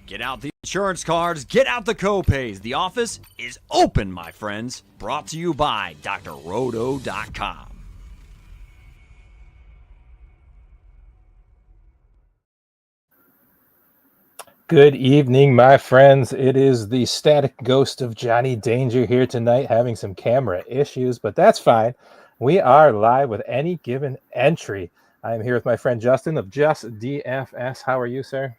Get out the insurance cards, get out the copays. The office is open, my friends. Brought to you by drroto.com. Good evening, my friends. It is the static ghost of Johnny Danger here tonight, having some camera issues, but that's fine. We are live with any given entry. I'm here with my friend Justin of Just DFS. How are you, sir?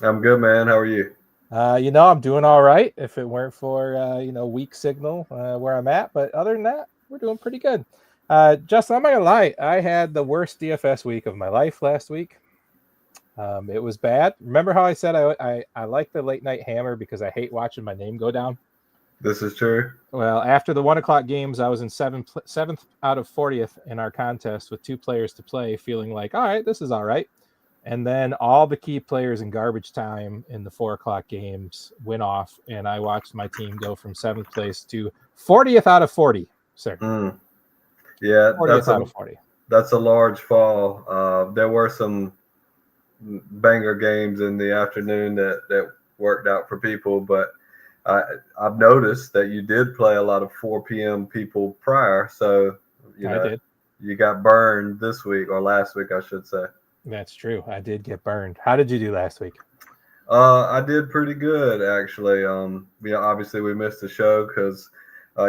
I'm good, man. How are you? I'm doing all right. If it weren't for weak signal where I'm at, but other than that, we're doing pretty good. Justin, I'm not gonna lie. I had the worst DFS week of my life last week. It was bad. Remember how I said I like the late night hammer because I hate watching my name go down? This is true. Well, after the 1 o'clock games, I was in seventh out of 40th in our contest with 2 players to play, feeling like, all right, this is all right. And then all the key players in garbage time in the 4 o'clock games went off, and I watched my team go from 7th place to 40th out of 40, sir. Yeah, 40th out of 40. That's a large fall. There were some banger games in the afternoon that worked out for people, but I've noticed that you did play a lot of 4 p.m. people prior, so I did. You got burned this week, or last week, I should say. That's true. I did get burned. How did you do last week? I did pretty good, actually. Obviously we missed the show because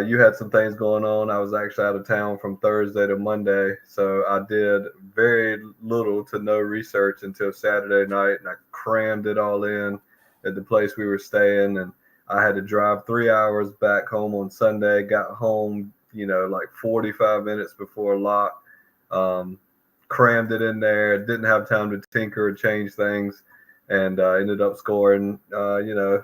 you had some things going on. I was actually out of town from Thursday to Monday, so I did very little to no research until Saturday night, and I crammed it all in at the place we were staying, and I had to drive 3 hours back home on Sunday. Got home, like 45 minutes before lock. Crammed it in there, didn't have time to tinker or change things, and ended up scoring, a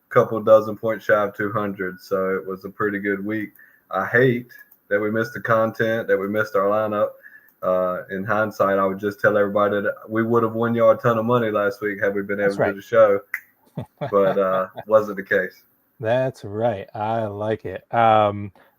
couple dozen points shy of 200. So it was a pretty good week. I hate that we missed the content, that we missed our lineup. In hindsight, I would just tell everybody that we would have won y'all a ton of money last week had we been able to do the show, but wasn't the case. That's right. I like it.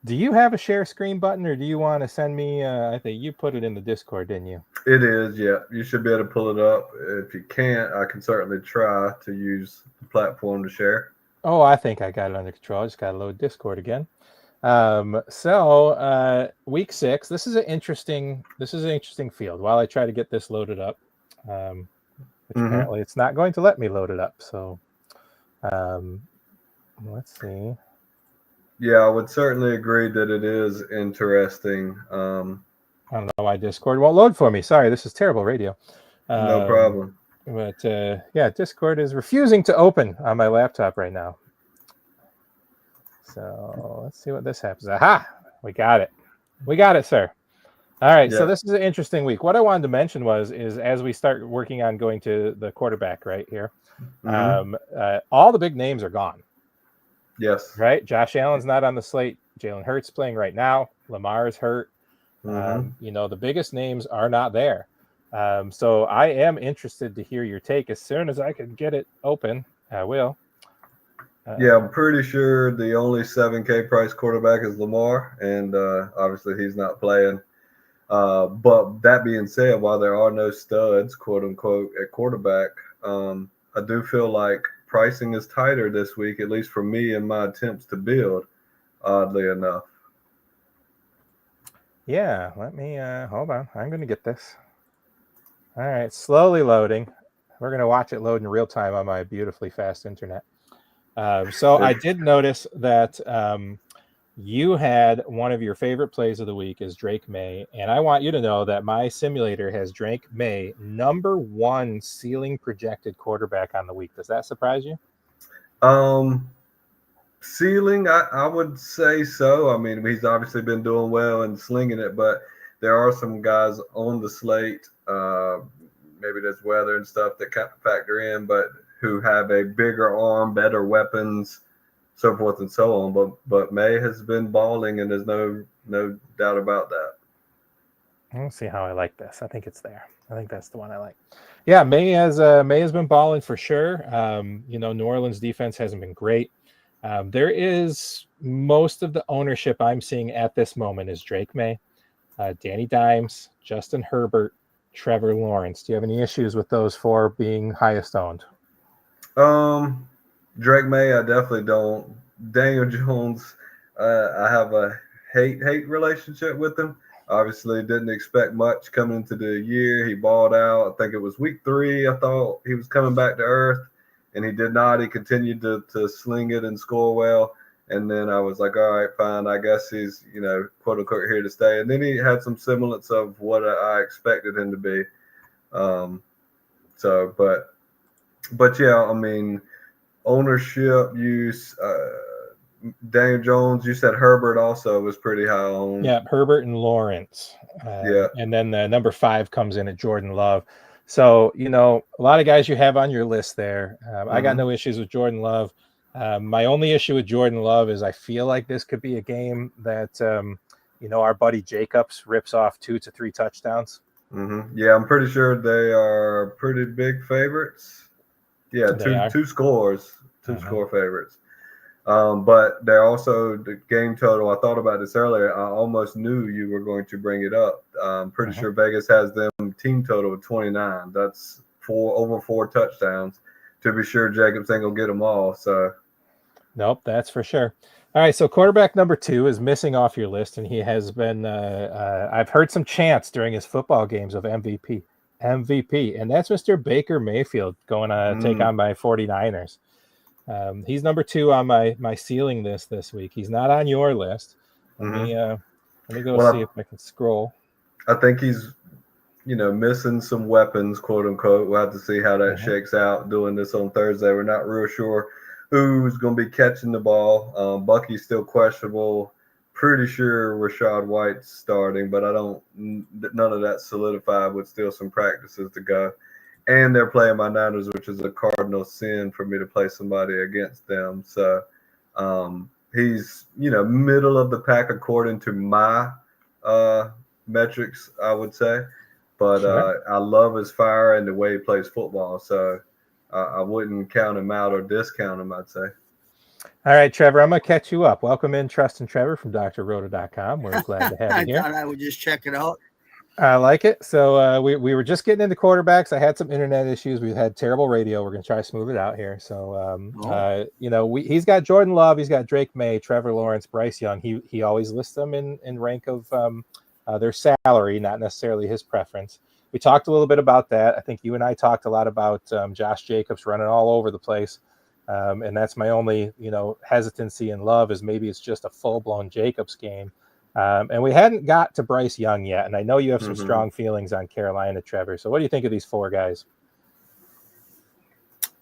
Do you have a share screen button, or do you want to send me? I think you put it in the Discord, didn't you? It is, yeah. You should be able to pull it up. If you can't, I can certainly try to use the platform to share. Oh, I think I got it under control. I just got to load Discord again. Week 6. This is an interesting field. While I try to get this loaded up, which apparently it's not going to let me load it up. So, let's see. Yeah, I would certainly agree that it is interesting. I don't know why Discord won't load for me. Sorry, this is terrible radio. No problem. But Discord is refusing to open on my laptop right now. So let's see what this happens. Aha! We got it. We got it, sir. All right. Yeah. So this is an interesting week. What I wanted to mention is as we start working on going to the quarterback right here, all the big names are gone. Yes. Right. Josh Allen's not on the slate. Jalen Hurts playing right now. Lamar is hurt. The biggest names are not there. So I am interested to hear your take. As soon as I can get it open, I will. I'm pretty sure the only 7K price quarterback is Lamar, and obviously he's not playing. But that being said, while there are no studs, quote unquote, at quarterback, I do feel like pricing is tighter this week, at least for me in my attempts to build, oddly enough. Yeah, let me hold on. I'm going to get this. All right, slowly loading. We're going to watch it load in real time on my beautifully fast internet. So I did notice that you had one of your favorite plays of the week is Drake May, and I want you to know that my simulator has Drake May number 1 ceiling projected quarterback on the week. Does that surprise you? Ceiling, I would say so. I mean, he's obviously been doing well and slinging it, but there are some guys on the slate. Maybe there's weather and stuff that kind of factor in, but who have a bigger arm, better weapons, so forth and so on. But May has been balling, and there's no doubt about that. Let's see how I like this. I think it's there. I think that's the one I like. Yeah, May has been balling for sure. New Orleans defense hasn't been great. There is most of the ownership I'm seeing at this moment is Drake May, Danny Dimes, Justin Herbert, Trevor Lawrence. Do you have any issues with those 4 being highest owned? Drake May, I definitely don't. Daniel Jones, I have a hate relationship with him. Obviously, didn't expect much coming into the year. He balled out. I think it was week 3. I thought he was coming back to earth, and he did not. He continued to sling it and score well. And then I was like, all right, fine. I guess he's, quote unquote, here to stay. And then he had some semblance of what I expected him to be. But yeah, I mean, ownership use. Daniel Jones, you said Herbert also was pretty high on. Yeah, Herbert and Lawrence. Yeah. And then the number 5 comes in at Jordan Love. So, a lot of guys you have on your list there. I got no issues with Jordan Love. My only issue with Jordan Love is I feel like this could be a game that, our buddy Jacobs rips off 2 to 3 touchdowns. Yeah, I'm pretty sure they are pretty big favorites. Yeah, two scores, score favorites. But they're also the game total. I thought about this earlier. I almost knew you were going to bring it up. I'm pretty sure Vegas has them team total of 29. That's over 4 touchdowns. To be sure, Jacobs ain't gonna get them all. So, nope, that's for sure. All right, so quarterback number 2 is missing off your list, and he has been. I've heard some chants during his football games of MVP, and that's Mr. Baker Mayfield going to take on my 49ers. He's number 2 on my ceiling list this week. He's not on your list. Let me go see if I can scroll. I think he's, missing some weapons, quote unquote. We'll have to see how that shakes out doing this on Thursday. We're not real sure who's going to be catching the ball. Bucky's still questionable. Pretty sure Rachaad White's starting, but none of that solidified with still some practices to go. And they're playing my Niners, which is a cardinal sin for me to play somebody against them. So he's, middle of the pack according to my metrics, I would say. But I love his fire and the way he plays football. So I wouldn't count him out or discount him, I'd say. All right, Trevor, I'm going to catch you up. Welcome in, Trust and Trevor from drroto.com. We're glad to have you here. I thought I would just check it out. I like it. So we were just getting into quarterbacks. I had some internet issues. We've had terrible radio. We're going to try to smooth it out here. So, he's got Jordan Love. He's got Drake May, Trevor Lawrence, Bryce Young. He always lists them in rank of their salary, not necessarily his preference. We talked a little bit about that. I think you and I talked a lot about Josh Jacobs running all over the place. And that's my only, hesitancy in Love is maybe it's just a full-blown Jacobs game. And we hadn't got to Bryce Young yet, and I know you have some strong feelings on Carolina, Trevor. So what do you think of these 4 guys?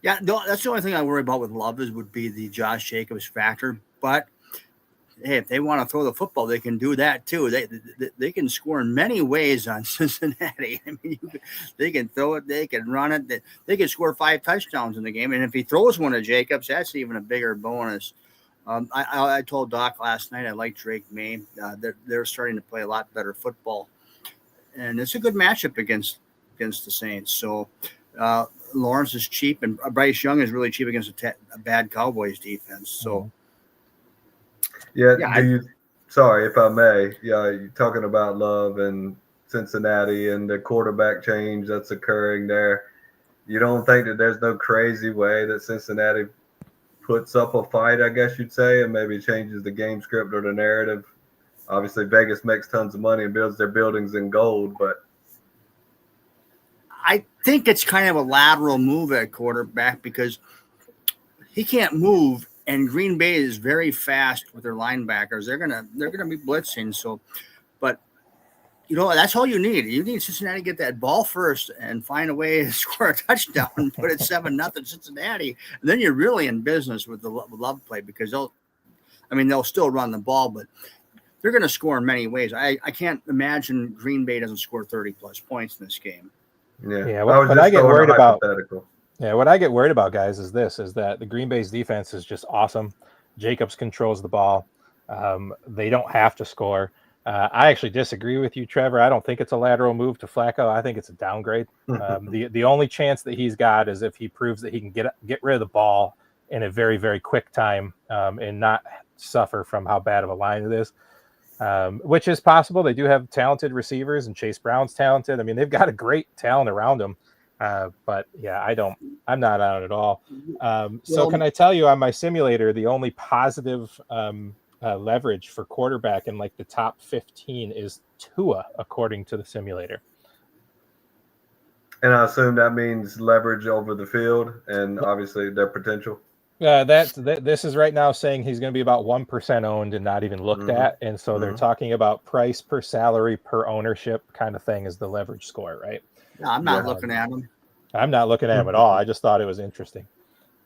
Yeah, that's the only thing I worry about with Love would be the Josh Jacobs factor. But hey, if they want to throw the football, they can do that too. They can score in many ways on Cincinnati. I mean, they can throw it, they can run it, they can score 5 touchdowns in the game. And if he throws one to Jacobs, that's even a bigger bonus. I told Doc last night I like Drake May. They're starting to play a lot better football, and it's a good matchup against the Saints. So Lawrence is cheap, and Bryce Young is really cheap against a bad Cowboys defense. So sorry if I may. Yeah, you're talking about Love and Cincinnati and the quarterback change that's occurring there. You don't think that there's no crazy way that Cincinnati puts up a fight, I guess you'd say, and maybe changes the game script or the narrative? Obviously, Vegas makes tons of money and builds their buildings in gold, but I think it's kind of a lateral move at quarterback because he can't move, and Green Bay is very fast with their linebackers. They're gonna be blitzing. So, but that's all you need. You need Cincinnati to get that ball first and find a way to score a touchdown and put it 7-0 Cincinnati. And then you're really in business with the Love play because they'll still run the ball, but they're going to score in many ways. I can't imagine Green Bay doesn't score 30-plus points in this game. Yeah. What I get worried about, guys, is that the Green Bay's defense is just awesome. Jacobs controls the ball. They don't have to score. I actually disagree with you, Trevor. I don't think it's a lateral move to Flacco. I think it's a downgrade. The only chance that he's got is if he proves that he can get rid of the ball in a very, very quick time and not suffer from how bad of a line it is, which is possible. They do have talented receivers, and Chase Brown's talented. I mean, they've got a great talent around him. But yeah, I'm not on it at all. So Well, can I tell you on my simulator, the only positive leverage for quarterback in like the top 15 is Tua, according to the simulator. And I assume that means leverage over the field and obviously their potential. This is right now saying he's going to be about 1% owned and not even looked at. And so they're talking about price per salary per ownership kind of thing as the leverage score, right? no, I'm not looking at him. I'm not looking at him at all. I just thought it was interesting.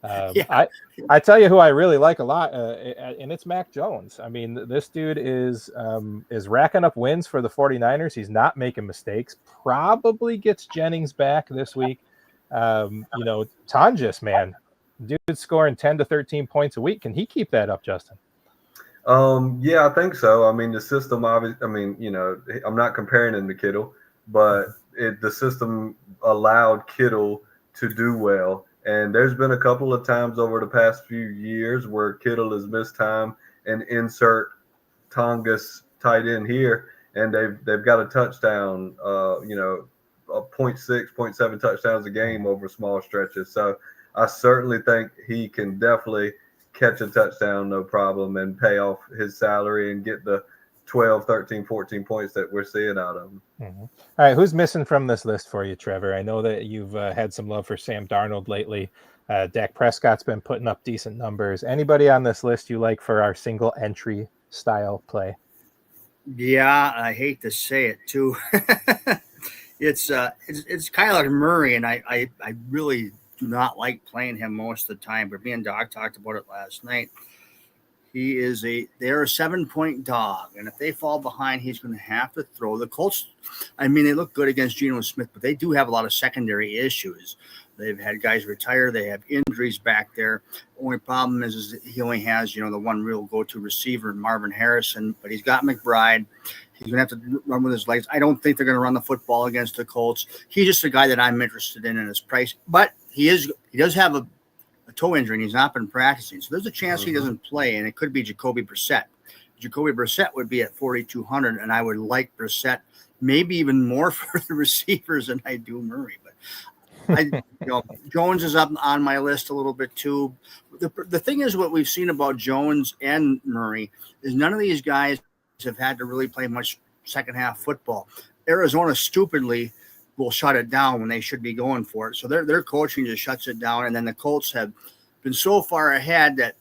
Yeah. I tell you who I really like a lot, and it's Mac Jones. I mean, this dude is racking up wins for the 49ers. He's not making mistakes. Probably gets Jennings back this week. Tonjes, man, dude's scoring 10 to 13 points a week. Can he keep that up, Justin? Yeah, I think so. I mean, the system, obviously, I'm not comparing him to Kittle, but the system allowed Kittle to do well. And there's been a couple of times over the past few years where Kittle has missed time and insert Tongas tight end here, and they've got a touchdown, 0.6, 0.7 touchdowns a game over small stretches. So I certainly think he can definitely catch a touchdown, no problem, and pay off his salary and get the 12, 13, 14 points that we're seeing out of him. Mm-hmm. All right, who's missing from this list for you, Trevor? I know that you've had some love for Sam Darnold lately. Dak Prescott's been putting up decent numbers. Anybody on this list you like for our single entry style play? Yeah, I hate to say it too. It's Kyler Murray, and I really do not like playing him most of the time. But me and Doc talked about it last night. They're a 7-point dog, and if they fall behind, he's going to have to throw. The Colts, I mean, they look good against Geno Smith, but they do have a lot of secondary issues. They've had guys retire. They have injuries back there. Only problem is he only has, the one real go-to receiver, Marvin Harrison, but he's got McBride. He's going to have to run with his legs. I don't think they're going to run the football against the Colts. He's just a guy that I'm interested in his price, but he does have a toe injury, and he's not been practicing. So there's a chance he doesn't play, and it could be Jacoby Brissett. Jacoby Brissett would be at 4,200, and I would like Brissett maybe even more for the receivers than I do Murray. But Jones is up on my list a little bit too. The thing is, what we've seen about Jones and Murray is none of these guys have had to really play much second half football. Arizona stupidly will shut it down when they should be going for it. So their coaching just shuts it down. And then the Colts have been so far ahead that,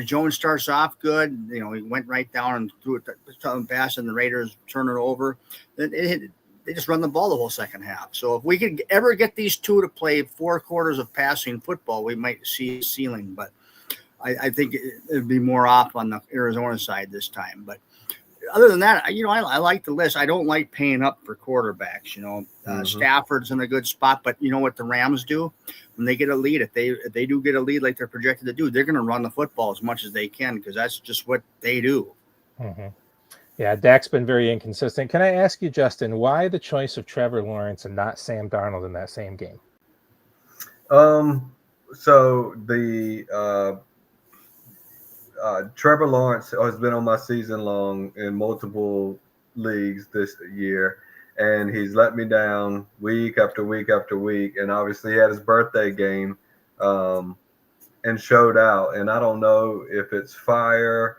Jones starts off good. He went right down and threw it to pass, and the Raiders turn it over. They just run the ball the whole second half. So if we could ever get these two to play 4 quarters of passing football, we might see a ceiling. But I think it'd be more off on the Arizona side this time. But other than that, I like the list. I don't like paying up for quarterbacks. Stafford's in a good spot, but you know what the Rams do when they get a lead? If they do get a lead like they're projected to do, they're going to run the football as much as they can because that's just what they do. Mm-hmm. Yeah, Dak's been very inconsistent. Can I ask you, Justin, why the choice of Trevor Lawrence and not Sam Darnold in that same game? So the Trevor Lawrence has been on my season long in multiple leagues this year, and he's let me down week after week after week. And obviously he had his birthday game and showed out. And I don't know if it's fire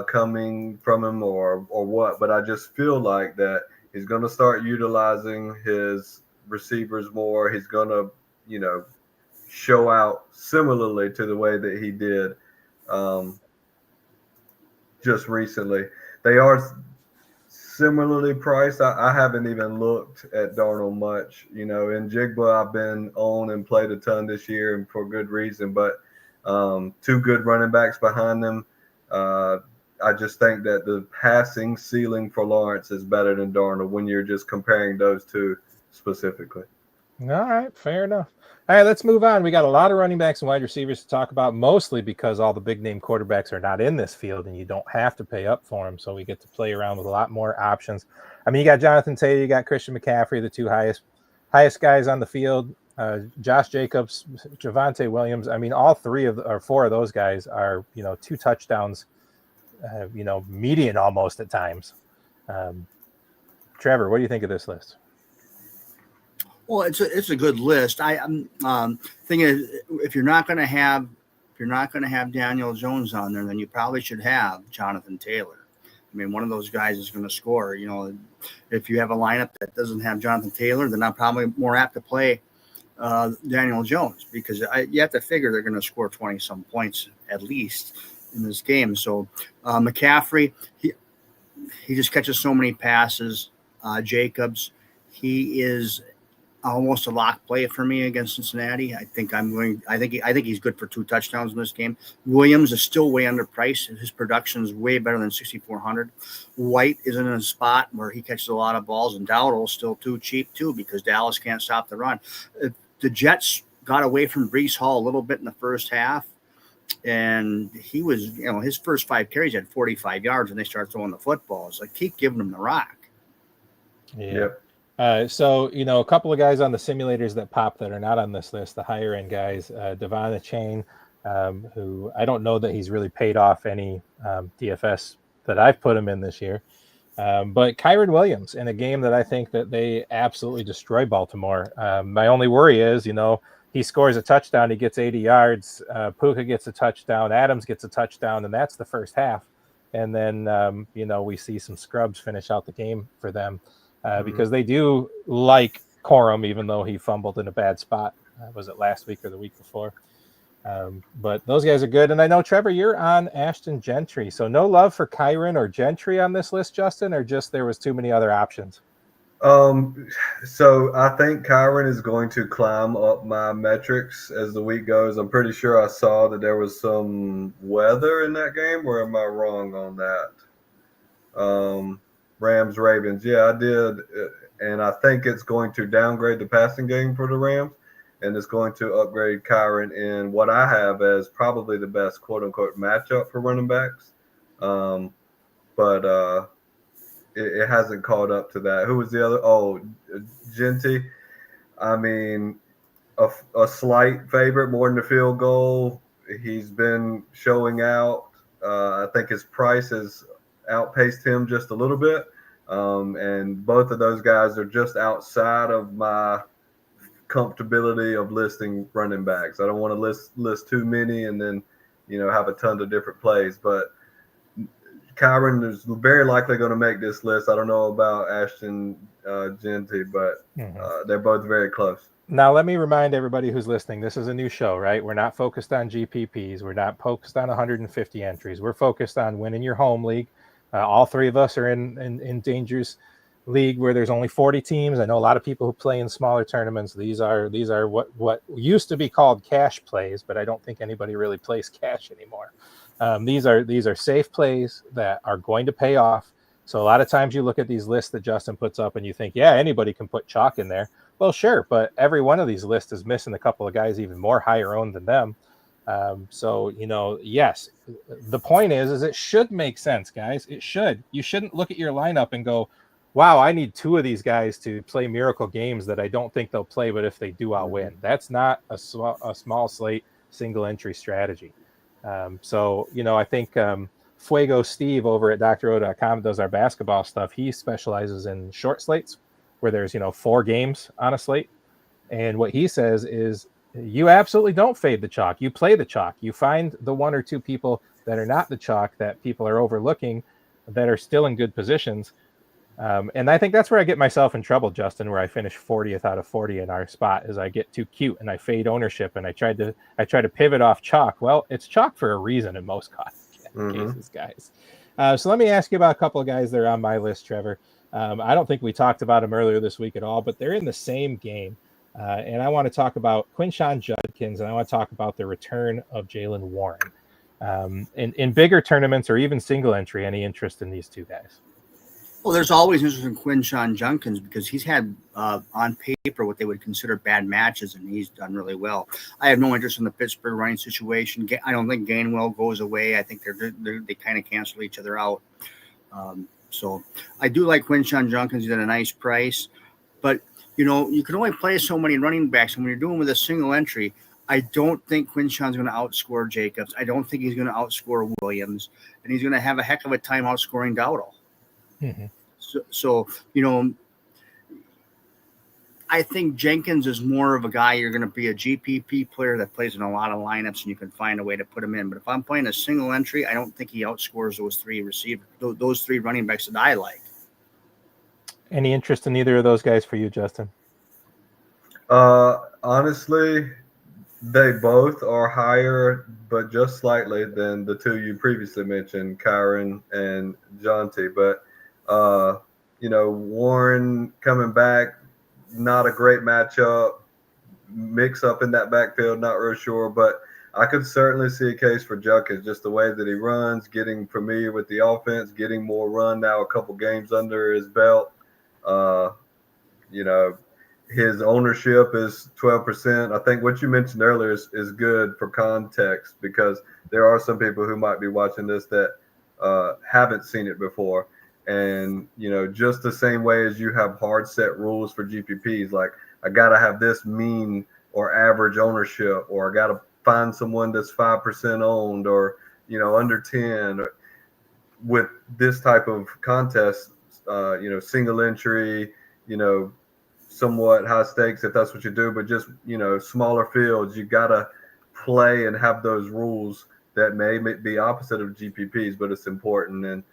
coming from him or what, but I just feel like that he's going to start utilizing his receivers more. He's going to, show out similarly to the way that he did just recently. They are similarly priced. I haven't even looked at Darnold much. In Jigba, I've been on and played a ton this year, and for good reason. But 2 good running backs behind them. I just think that the passing ceiling for Lawrence is better than Darnold when you're just comparing those two specifically. All right, fair enough. All right, let's move on. We got a lot of running backs and wide receivers to talk about, mostly because all the big-name quarterbacks are not in this field, and you don't have to pay up for them, so we get to play around with a lot more options. I mean, you got Jonathan Taylor, you got Christian McCaffrey, the 2 highest guys on the field. Josh Jacobs, Javonte Williams. I mean, all 4 of those guys are, 2 touchdowns, median almost at times. Trevor, what do you think of this list? Well, it's a good list. I'm thinking if you're not going to have Daniel Jones on there, then you probably should have Jonathan Taylor. I mean, one of those guys is going to score. You know, if you have a lineup that doesn't have Jonathan Taylor, then I'm probably more apt to play Daniel Jones, because you have to figure they're going to score 20-some points at least in this game. So McCaffrey, he just catches so many passes. Jacobs, he is almost a lock play for me against Cincinnati. I think he's good for 2 touchdowns in this game. Williams is still way underpriced. His production is way better than 6,400. White is in a spot where he catches a lot of balls, and Dowdle's still too cheap too, because Dallas can't stop the run. The Jets got away from Breece Hall a little bit in the first half, and he was, his first 5 carries had 45 yards, and they started throwing the football. It's like, keep giving him the rock. Yeah. So, a couple of guys on the simulators that pop that are not on this list, the higher end guys, Devon Achane, who I don't know that he's really paid off any DFS that I've put him in this year. But Kyren Williams in a game that I think that they absolutely destroy Baltimore. My only worry is, he scores a touchdown, he gets 80 yards, Puka gets a touchdown, Adams gets a touchdown, and that's the first half. And then, we see some scrubs finish out the game for them. Because they do like Corum, even though he fumbled in a bad spot. Was it last week or the week before? But those guys are good. And I know, Trevor, you're on Ashton Gentry. So no love for Kyren or Gentry on this list, Justin, or just there was too many other options? So I think Kyren is going to climb up my metrics as the week goes. I'm pretty sure I saw that there was some weather in that game, or am I wrong on that? Rams, Ravens. Yeah, I did. And I think it's going to downgrade the passing game for the Rams, and it's going to upgrade Kyren in what I have as probably the best quote-unquote matchup for running backs. But it hasn't caught up to that. Who was the other? Oh, Genty. I mean, a slight favorite, more than the field goal. He's been showing out. I think his price has outpaced him just a little bit. And both of those guys are just outside of my comfortability of listing running backs. I don't want to list too many and then, have a ton of different plays. But Kyren is very likely going to make this list. I don't know about Ashton Genty, but they're both very close. Now, let me remind everybody who's listening, this is a new show, right? We're not focused on GPPs. We're not focused on 150 entries. We're focused on winning your home league. All 3 of us are in Danger's league where there's only 40 teams. I know a lot of people who play in smaller tournaments. These are what used to be called cash plays, but I don't think anybody really plays cash anymore. These are safe plays that are going to pay off. So a lot of times you look at these lists that Justin puts up and you think, yeah, anybody can put chalk in there. Well, sure, but every one of these lists is missing a couple of guys even more higher owned than them. So, yes, the point is it should make sense, guys. It should. You shouldn't look at your lineup and go, wow, I need 2 of these guys to play miracle games that I don't think they'll play, but if they do, I'll win. That's not a small slate, single entry strategy. So, I think Fuego Steve over at DrO.com does our basketball stuff. He specializes in short slates where there's, 4 games on a slate. And what he says is, you absolutely don't fade the chalk. You play the chalk. You find the 1 or 2 people that are not the chalk that people are overlooking that are still in good positions. And I think that's where I get myself in trouble, Justin, where I finish 40th out of 40 in our spot, is I get too cute and I fade ownership and I try to pivot off chalk. Well, it's chalk for a reason in most cases, guys. So let me ask you about a couple of guys that are on my list, Trevor. I don't think we talked about them earlier this week at all, but they're in the same game. And I want to talk about Quinshon Judkins, and I want to talk about the return of Jaylen Warren. In bigger tournaments or even single entry, any interest in these 2 guys? Well, there's always interest in Quinshon Judkins because he's had on paper what they would consider bad matches, and he's done really well. I have no interest in the Pittsburgh running situation. I don't think Gainwell goes away. I think they kind of cancel each other out. So I do like Quinshon Judkins. He's at a nice price, but you can only play so many running backs, and when you're doing with a single entry, I don't think Quinshon's going to outscore Jacobs. I don't think he's going to outscore Williams, and he's going to have a heck of a time outscoring Dowdle. So I think Jenkins is more of a guy you're going to be a GPP player that plays in a lot of lineups and you can find a way to put him in. But if I'm playing a single entry, I don't think he outscores those three receivers, those three running backs that I like. Any interest in either of those guys for you, Justin? Honestly, they both are higher, but just slightly than the two you previously mentioned, Kyron and Jonte. But, Warren coming back, not a great matchup. Mix up in that backfield, not real sure. But I could certainly see a case for Junkins, just the way that he runs, getting familiar with the offense, getting more run now, a couple games under his belt. His ownership is 12%. I think what you mentioned earlier is good for context, because there are some people who might be watching this that haven't seen it before. And, just the same way as you have hard set rules for GPPs, like I got to have this mean or average ownership, or I got to find someone that's 5% owned, or, under 10. With this type of contest, single entry, somewhat high stakes if that's what you do, but just, smaller fields, you got to play and have those rules that may be opposite of GPPs, but it's important. And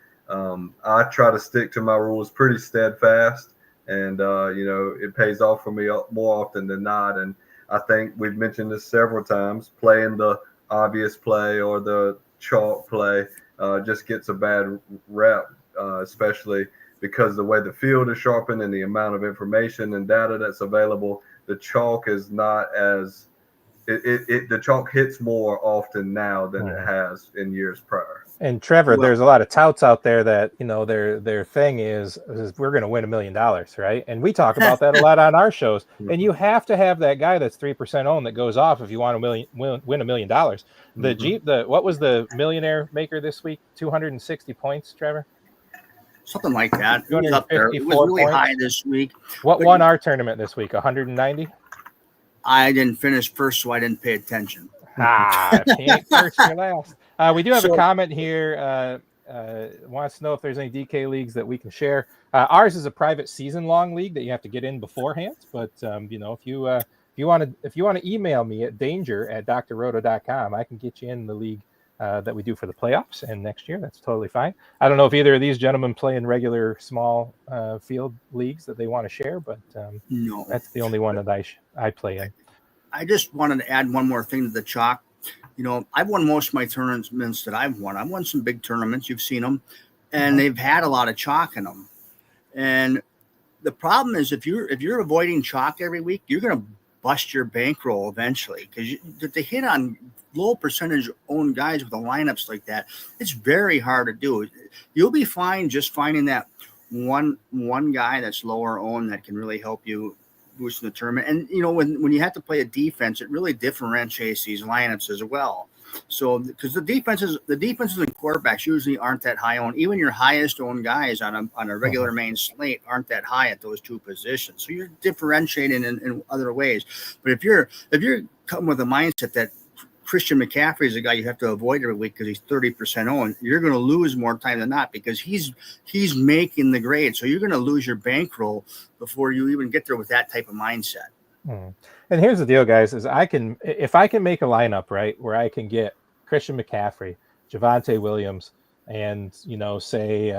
I try to stick to my rules pretty steadfast, and, it pays off for me more often than not. And I think we've mentioned this several times, playing the obvious play or the chalk play just gets a bad rep, especially because the way the field is sharpened and the amount of information and data that's available. The chalk is not as the chalk hits more often now than it has in years prior. And Trevor, there's a lot of touts out there that, their thing is we're going to win $1 million, right? And we talk about that a lot on our shows. And you have to have that guy that's 3% owned that goes off if you want to win $1 million. What was the millionaire maker this week? 260 points, Trevor? Something like that. It was up there. It was really high this week. What won our tournament this week? 190? I didn't finish first, so I didn't pay attention. Can't first or last. We do have a comment here. Wants to know if there's any DK leagues that we can share. Ours is a private season-long league that you have to get in beforehand. But if you want to email me at danger@drroto.com, I can get you in the league that we do for the playoffs and next year. That's totally fine. I don't know if either of these gentlemen play in regular small field leagues that they want to share, but no, that's the only one that I play in. I just wanted to add one more thing to the chalk. I've won most of my tournaments that I've won. I've won some big tournaments. You've seen them, and they've had a lot of chalk in them. And the problem is if you're avoiding chalk every week, you're going to bust your bankroll eventually, because to hit on low percentage owned guys with the lineups like that, it's very hard to do. You'll be fine just finding that one guy that's lower owned that can really help you boost in the tournament. And when you have to play a defense, it really differentiates these lineups as well. So because the defenses and quarterbacks usually aren't that high owned. Even your highest owned guys on a regular main slate aren't that high at those two positions. So you're differentiating in other ways. But if you're coming with a mindset that Christian McCaffrey is a guy you have to avoid every week because he's 30% owned, you're going to lose more time than not, because he's making the grade. So you're going to lose your bankroll before you even get there with that type of mindset. And here's the deal, guys, is if I can make a lineup, right, where I can get Christian McCaffrey, Javonte Williams, and, say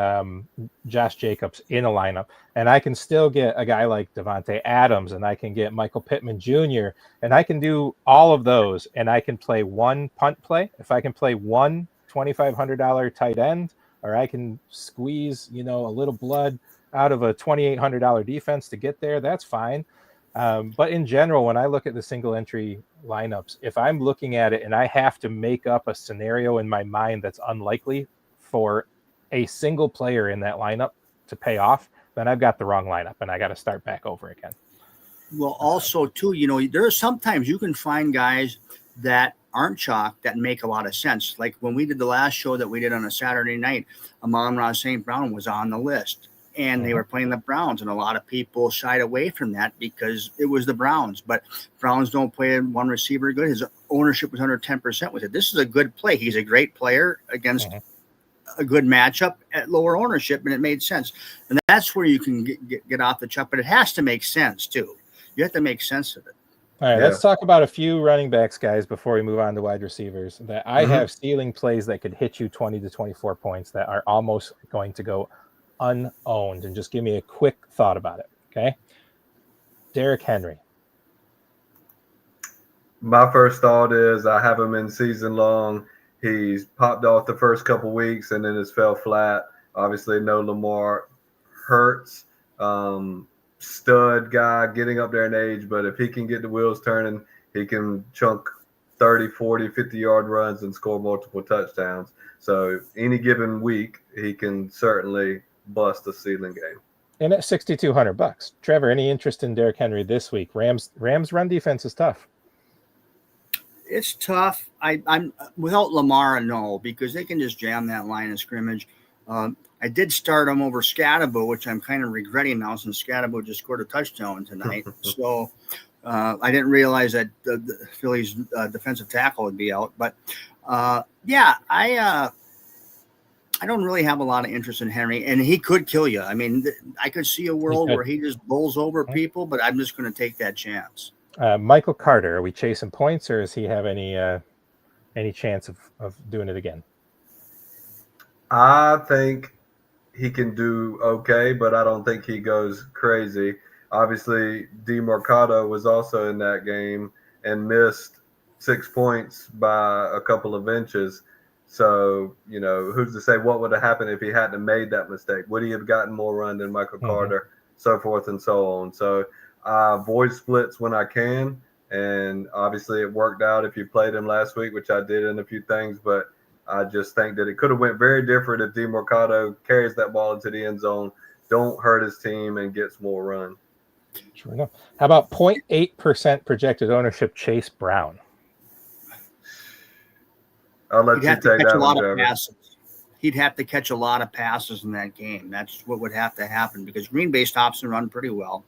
Josh Jacobs in a lineup, and I can still get a guy like Devontae Adams, and I can get Michael Pittman Jr., and I can do all of those, and I can play one punt play. If I can play one $2,500 tight end, or I can squeeze, a little blood out of a $2,800 defense to get there, that's fine. But in general, when I look at the single entry lineups, if I'm looking at it and I have to make up a scenario in my mind that's unlikely for a single player in that lineup to pay off, then I've got the wrong lineup and I got to start back over again. Well, also too, there are sometimes you can find guys that aren't chalk that make a lot of sense. Like when we did the last show that we did on a Saturday night, Amon-Ra St. Brown was on the list. And they were playing the Browns, and a lot of people shied away from that because it was the Browns. But Browns don't play one receiver good. His ownership was under 10% with it. This is a good play. He's a great player against a good matchup at lower ownership, and it made sense. And that's where you can get off the chalk, but it has to make sense too. You have to make sense of it. All right, Yeah. let's talk about a few running backs, guys, before we move on to wide receivers. That I have ceiling plays that could hit you 20 to 24 points that are almost going to go unowned. And just give me a quick thought about it, okay? Derrick Henry. My first thought is I have him in season long. He's popped off the first couple weeks and then it's fell flat. Obviously, no Lamar. Hurts, stud guy, getting up there in age. But if he can get the wheels turning, he can chunk 30, 40, 50-yard runs and score multiple touchdowns. So any given week, he can certainly bust a ceiling game. And at $6,200. Trevor, any interest in Derrick Henry this week? Rams run defense is tough. It's tough. I'm without Lamar, no, because they can just jam that line of scrimmage. I did start him over Scatabo, which I'm kind of regretting now since Scatabo just scored a touchdown tonight. So I didn't realize that the Phillies defensive tackle would be out. But yeah, I don't really have a lot of interest in Henry, and he could kill you. I mean, I could see a world where he just bowls over people, but I'm just going to take that chance. Michael Carter, are we chasing points, or does he have any chance of doing it again? I think he can do okay, but I don't think he goes crazy. Obviously, DeMarcado was also in that game and missed 6 points by a couple of inches. So, who's to say what would have happened if he hadn't made that mistake? Would he have gotten more run than Michael Carter? So forth and so on. So I avoid splits when I can. And obviously it worked out if you played him last week, which I did in a few things. But I just think that it could have went very different if DeMarcado carries that ball into the end zone, don't hurt his team, and gets more run. Sure enough. How about 0.8% projected ownership, Chase Brown? I'll let you take that one, Trevor. He'd have to catch a lot of passes in that game. That's what would have to happen because Green Bay stops and run pretty well.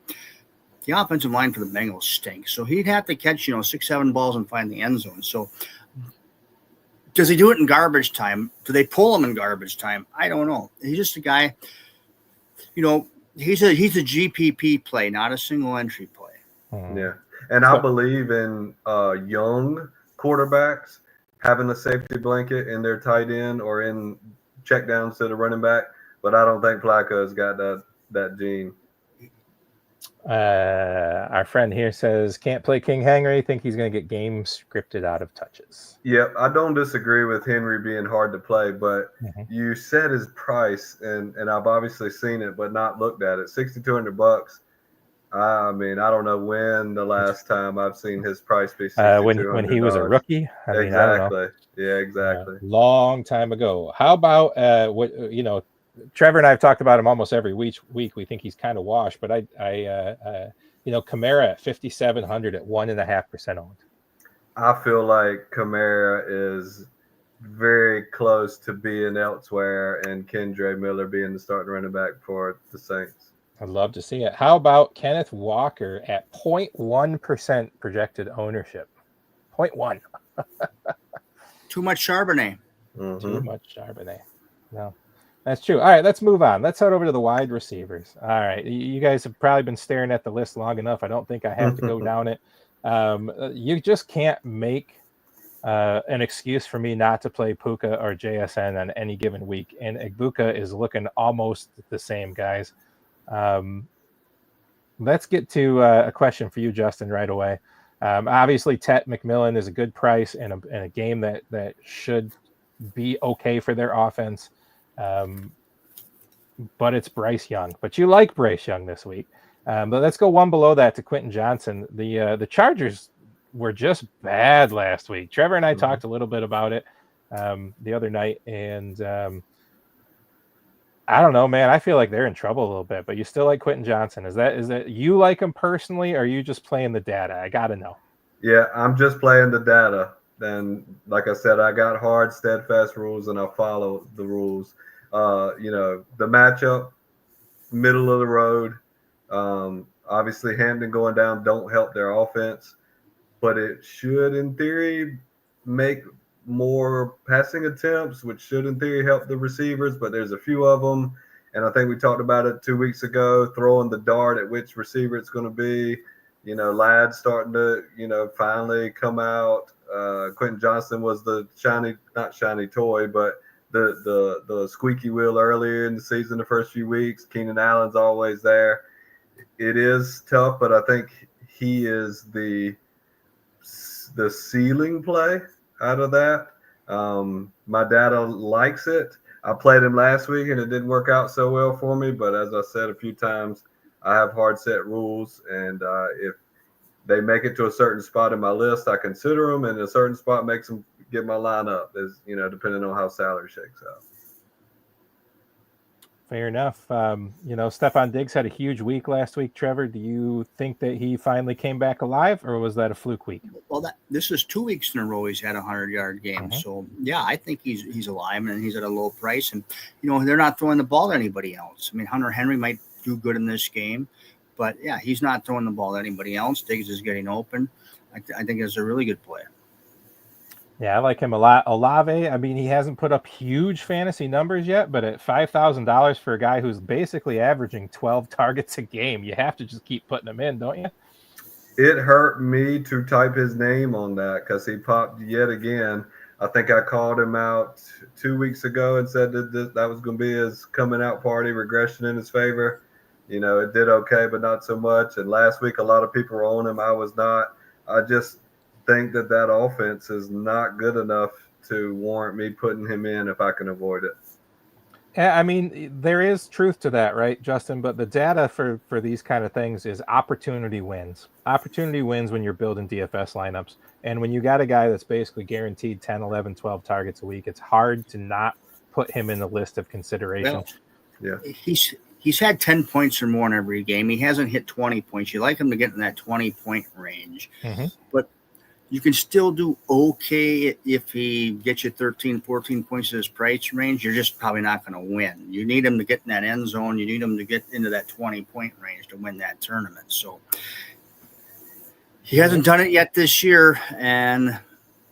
The offensive line for the Bengals stinks. So he'd have to catch, 6-7 balls and find the end zone. So does he do it in garbage time? Do they pull him in garbage time? I don't know. He's just a guy, he's a GPP play, not a single entry play. Yeah. And I believe in young quarterbacks having a safety blanket in their tight end or in checkdowns to the running back, but I don't think Flacco's got that gene. Our friend here says can't play King Henry. Think he's going to get game scripted out of touches. Yep, I don't disagree with Henry being hard to play, but you said his price, and I've obviously seen it, but not looked at it. $6,200. I mean, I don't know when the last time I've seen his price be $6,200. When he was a rookie. Exactly. I don't know. Yeah, exactly. Long time ago. How about Trevor and I have talked about him almost every week. We think he's kind of washed, but Kamara at 5,700 at 1.5% owned. I feel like Kamara is very close to being elsewhere, and Kendre Miller being the starting running back for the Saints. I'd love to see it. How about Kenneth Walker at 0.1% projected ownership? 0.1. Too much Charbonnet. Too much Charbonnet. No, that's true. All right, let's move on. Let's head over to the wide receivers. All right, you guys have probably been staring at the list long enough. I don't think I have to go down it. You just can't make an excuse for me not to play Puka or JSN on any given week. And Egbuka is looking almost the same, guys. Let's get to a question for you, Justin, right away. Obviously, Tet McMillan is a good price in a game that should be okay for their offense. But it's Bryce Young. But you like Bryce Young this week. But let's go one below that to Quentin Johnson. The Chargers were just bad last week. Trevor and I talked a little bit about it the other night, and I don't know, man. I feel like they're in trouble a little bit, but you still like Quentin Johnson. Is that you like him personally, or are you just playing the data? I got to know. Yeah, I'm just playing the data. And like I said, I got hard, steadfast rules, and I follow the rules. The matchup, middle of the road. Obviously, Hampton going down don't help their offense, but it should, in theory, make more passing attempts, which should in theory help the receivers, but there's a few of them, and I think we talked about it 2 weeks ago, throwing the dart at which receiver it's going to be. lads starting to, finally come out. Quentin Johnson was the not shiny toy, but the squeaky wheel earlier in the season, the first few weeks. Keenan Allen's always there. It is tough, but I think he is the ceiling play out of that. My dad likes it. I played him last week and it didn't work out so well for me. But as I said a few times, I have hard set rules, and if they make it to a certain spot in my list, I consider them, and a certain spot makes them get my lineup, as depending on how salary shakes out. Fair enough. Stephon Diggs had a huge week last week. Trevor, do you think that he finally came back alive, or was that a fluke week? Well, this is 2 weeks in a row he's had a 100-yard game. So, yeah, I think he's alive, and he's at a low price. And, they're not throwing the ball to anybody else. I mean, Hunter Henry might do good in this game, but, yeah, he's not throwing the ball to anybody else. Diggs is getting open. I think it's a really good play. Yeah, I like him a lot. Olave, I mean, he hasn't put up huge fantasy numbers yet, but at $5,000 for a guy who's basically averaging 12 targets a game, you have to just keep putting him in, don't you? It hurt me to type his name on that because he popped yet again. I think I called him out 2 weeks ago and said that was going to be his coming out party, regression in his favor. It did okay, but not so much. And last week, a lot of people were on him. I was not. I just think that offense is not good enough to warrant me putting him in if I can avoid it. Yeah, I mean, there is truth to that, right, Justin? But the data for these kind of things is opportunity wins. Opportunity wins when you're building DFS lineups. And when you got a guy that's basically guaranteed 10, 11, 12 targets a week, it's hard to not put him in the list of consideration. Well, yeah. He's had 10 points or more in every game. He hasn't hit 20 points. You like him to get in that 20-point range. But you can still do okay if he gets you 13, 14 points in his price range. You're just probably not going to win. You need him to get in that end zone. You need him to get into that 20-point range to win that tournament. So he hasn't done it yet this year, and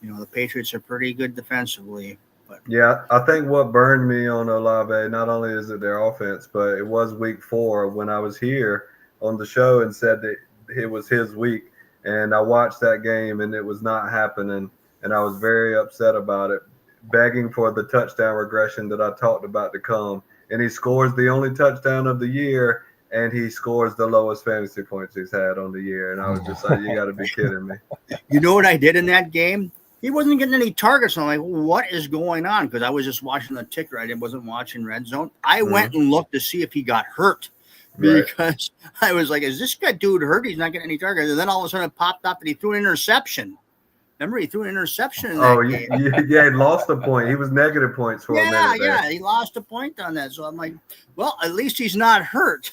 the Patriots are pretty good defensively. But yeah, I think what burned me on Olave, not only is it their offense, but it was week 4 when I was here on the show and said that it was his week. And I watched that game, and it was not happening, and I was very upset about it, begging for the touchdown regression that I talked about to come. And he scores the only touchdown of the year, and he scores the lowest fantasy points he's had on the year. And I was just like, you got to be kidding me. You know what I did in that game? He wasn't getting any targets. I'm like, what is going on? Because I was just watching the ticker. I wasn't watching Red Zone. I went and looked to see if he got hurt. Because I was like, is this guy dude hurt? He's not getting any targets. And then all of a sudden it popped up that he threw an interception. Remember, he threw an interception in that game. Yeah, he lost a point. He was negative points for a minute there. Yeah, he lost a point on that. So I'm like, well, at least he's not hurt.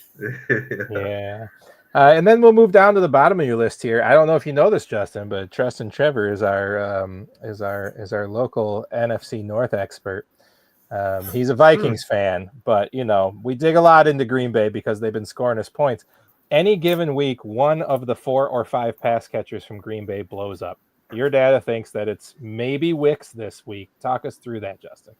Yeah. And then we'll move down to the bottom of your list here. I don't know if you know this, Justin, but Tristan Trevor is our local NFC North expert. He's a Vikings fan, but we dig a lot into Green Bay because they've been scoring us points. Any given week, one of the 4 or 5 pass catchers from Green Bay blows up. Your data thinks that it's maybe Wicks this week. Talk us through that, Justin.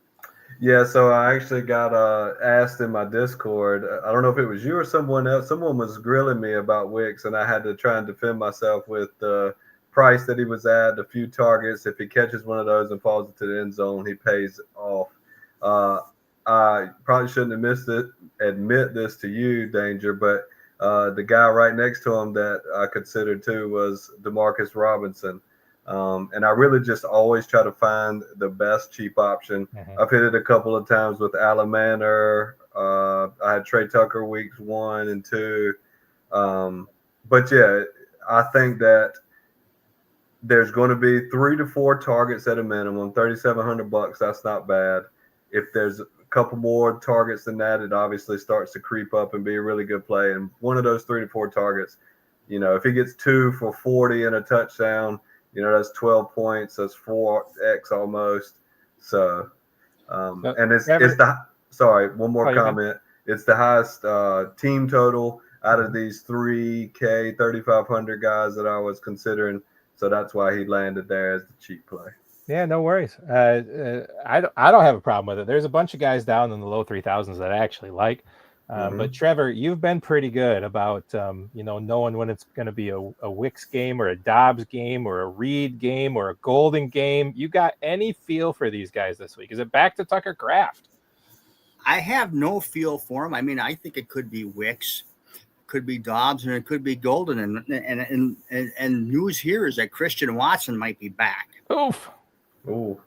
Yeah, so I actually got asked in my Discord. I don't know if it was you or someone else. Someone was grilling me about Wicks, and I had to try and defend myself with the price that he was at, a few targets. If he catches one of those and falls into the end zone, he pays off. I probably shouldn't have admit this to you, Danger, but the guy right next to him that I considered too was Demarcus Robinson. And I really just always try to find the best cheap option. I've hit it a couple of times with Alan Manor. I had Trey Tucker weeks 1 and 2. But yeah, I think that there's going to be 3 to 4 targets at a minimum, $3,700. That's not bad. If there's a couple more targets than that, it obviously starts to creep up and be a really good play. And one of those 3 to 4 targets, if he gets 2 for 40 and a touchdown, that's 12 points. That's 4x almost. So, and it's one more comment. It's the highest team total out of these 3K 3,500 guys that I was considering. So that's why he landed there as the cheap play. Yeah, no worries. I don't have a problem with it. There's a bunch of guys down in the low 3,000s that I actually like. But Trevor, you've been pretty good about knowing when it's going to be a Wicks game or a Dobbs game or a Reed game or a Golden game. You got any feel for these guys this week? Is it back to Tucker Kraft? I have no feel for him. I mean, I think it could be Wicks, could be Dobbs, and it could be Golden. And news here is that Christian Watson might be back. Oof. Ooh.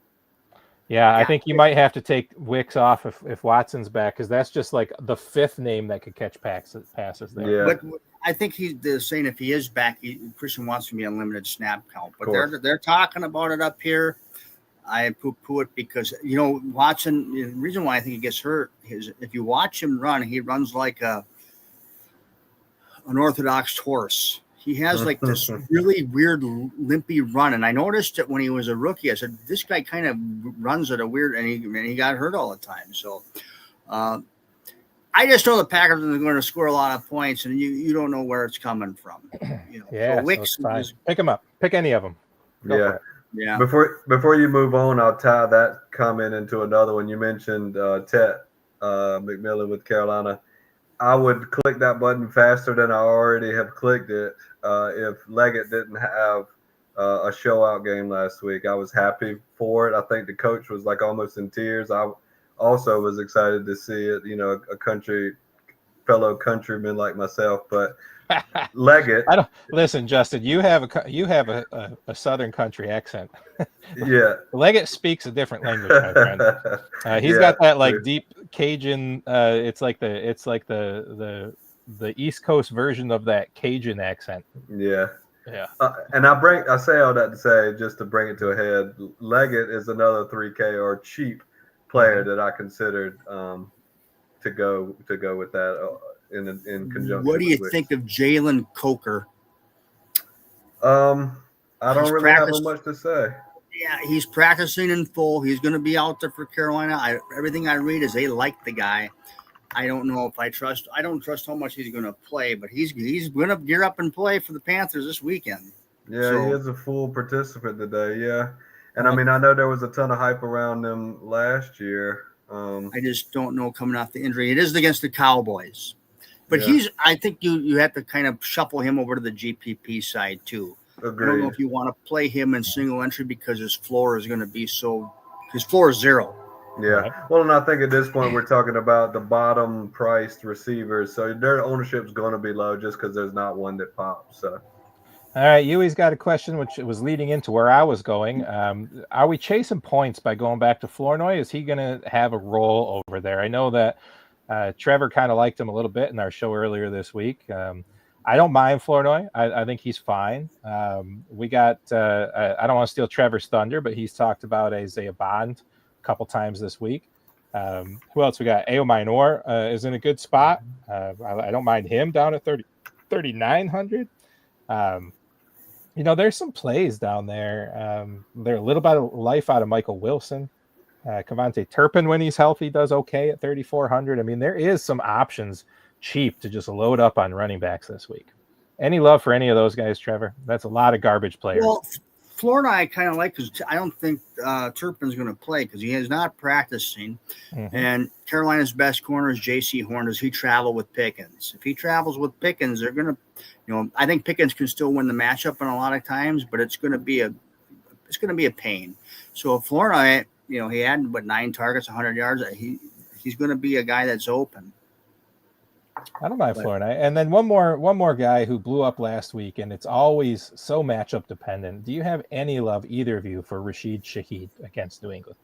Yeah, I think you might have to take Wicks off if Watson's back, because that's just like the fifth name that could catch passes there. Yeah. But I think they're saying if he is back, Christian Watson can be unlimited snap count. But they're talking about it up here. I poo-poo it because, Watson, the reason why I think he gets hurt is if you watch him run, he runs like an orthodox horse. He has like this really weird limpy run. And I noticed it when he was a rookie. I said, this guy kind of runs at a weird, and he got hurt all the time. So I just know the Packers are going to score a lot of points, and you don't know where it's coming from. Yeah, so Wicks pick them up. Pick any of them. Yeah. Before you move on, I'll tie that comment into another one. You mentioned Tet McMillan with Carolina. I would click that button faster than I already have clicked it if Leggett didn't have a show-out game last week. I was happy for it. I think the coach was like almost in tears. I also was excited to see it, fellow countryman like myself, but Leggett. Listen, Justin. You have a Southern country accent. Yeah, Leggett speaks a different language, my friend. He's got that like deep Cajun. It's like the East Coast version of that Cajun accent. Yeah. Yeah. And I say all that to say, just to bring it to a head, Leggett is another 3K or cheap player that I considered to go with that. In conjunction. What do you think of Jalen Coker? I don't really have much to say. Yeah, he's practicing in full. He's going to be out there for Carolina. Everything I read is they like the guy. I don't know if I don't trust how much he's going to play, but he's going to gear up and play for the Panthers this weekend. Yeah, he is a full participant today. Yeah, and I mean, I know there was a ton of hype around him last year. I just don't know coming off the injury. It is against the Cowboys. But I think you have to kind of shuffle him over to the GPP side too. Agreed. I don't know if you want to play him in single entry because his floor is going to be his floor is 0. Yeah. Well, and I think at this point we're talking about the bottom priced receivers. So their ownership is going to be low just because there's not one that pops. So. All right. Yui's got a question, which was leading into where I was going. Are we chasing points by going back to Flournoy? Is he going to have a role over there? I know that Trevor kind of liked him a little bit in our show earlier this week. I don't mind Flournoy. I think he's fine. We got, I don't want to steal Trevor's thunder, but he's talked about Isaiah Bond a couple times this week. Who else we got? Ao Minor is in a good spot. I don't mind him down at 3,900. There's some plays down there. There's a little bit of life out of Michael Wilson. Kavonte Turpin, when he's healthy, does okay at 3,400. I mean, there is some options cheap to just load up on running backs this week. Any love for any of those guys, Trevor? That's a lot of garbage players. Well, Florida I kind of like because I don't think Turpin's going to play because he is not practicing. Mm-hmm. And Carolina's best corner is J.C. Horn. Does he travel with Pickens? If he travels with Pickens, they're going to, I think Pickens can still win the matchup in a lot of times, but it's going to be a pain. So if Florida, he had 9 targets, 100 yards. He's going to be a guy that's open. I don't mind Florida. And then one more guy who blew up last week, and it's always so matchup dependent. Do you have any love, either of you, for Rashid Shaheed against New England?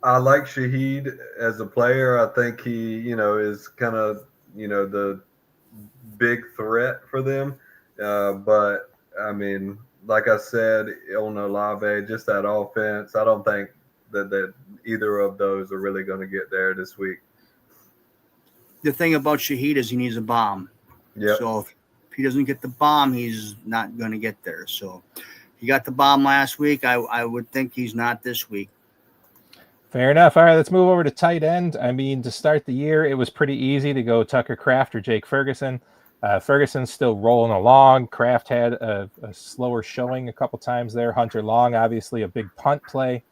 I like Shaheed as a player. I think he, is kind of, the big threat for them. But I mean, like I said, on Olave, just that offense, I don't think that either of those are really going to get there this week. The thing about Shaheed is he needs a bomb. Yeah. So if he doesn't get the bomb, he's not going to get there. So he got the bomb last week. I would think he's not this week. Fair enough. All right, let's move over to tight end. I mean, to start the year, it was pretty easy to go Tucker Kraft or Jake Ferguson. Ferguson's still rolling along. Kraft had a slower showing a couple times there. Hunter Long, obviously a big punt play.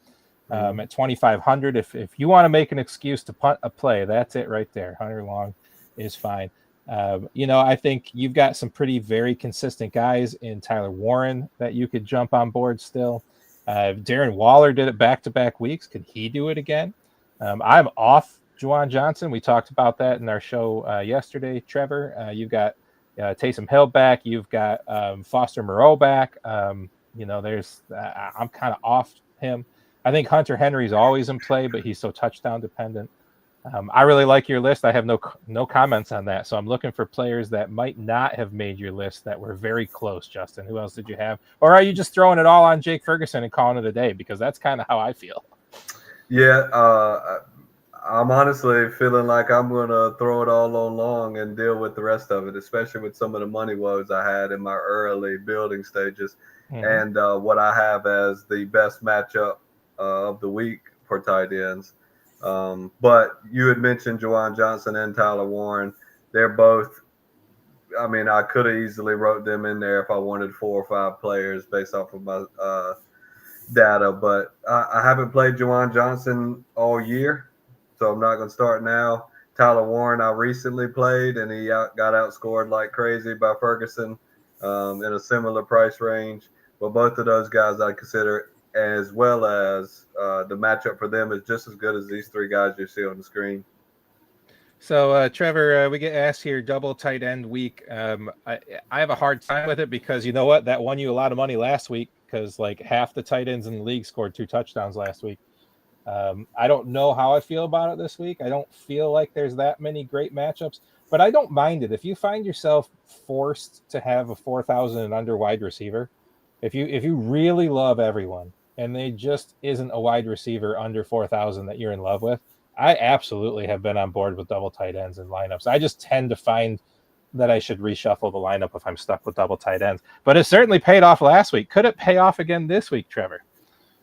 at 2,500. If you want to make an excuse to punt a play, that's it right there. Hunter Long is fine. I think you've got some very consistent guys in Tyler Warren that you could jump on board still. Darren Waller did it back-to-back weeks. Could he do it again? I'm off Juwan Johnson. We talked about that in our show yesterday, Trevor. You've got Taysom Hill back. You've got Foster Moreau back. I'm kind of off him. I think Hunter Henry's always in play, but he's so touchdown dependent. I really like your list. I have no comments on that. So I'm looking for players that might not have made your list that were very close, Justin. Who else did you have? Or are you just throwing it all on Jake Ferguson and calling it a day? Because that's kind of how I feel. Yeah, I'm honestly feeling like I'm going to throw it all on Long and deal with the rest of it, especially with some of the money woes I had in my early building stages and what I have as the best matchup of the week for tight ends. But you had mentioned Juwan Johnson and Tyler Warren. They're both, I could have easily wrote them in there if I wanted 4 or 5 players based off of my data, but I haven't played Juwan Johnson all year, so I'm not going to start now. Tyler Warren, I recently played, and he got outscored like crazy by Ferguson in a similar price range. But both of those guys I consider, as well as the matchup for them, is just as good as these 3 guys you see on the screen. So, Trevor, we get asked here, double tight end week. I have a hard time with it because you know what? That won you a lot of money last week because like half the tight ends in the league scored 2 touchdowns last week. I don't know how I feel about it this week. I don't feel like there's that many great matchups, but I don't mind it. If you find yourself forced to have a 4,000 and under wide receiver, if you really love everyone and they just isn't a wide receiver under 4,000 that you're in love with, I absolutely have been on board with double tight ends in lineups. I just tend to find that I should reshuffle the lineup if I'm stuck with double tight ends. But it certainly paid off last week. Could it pay off again this week, Trevor?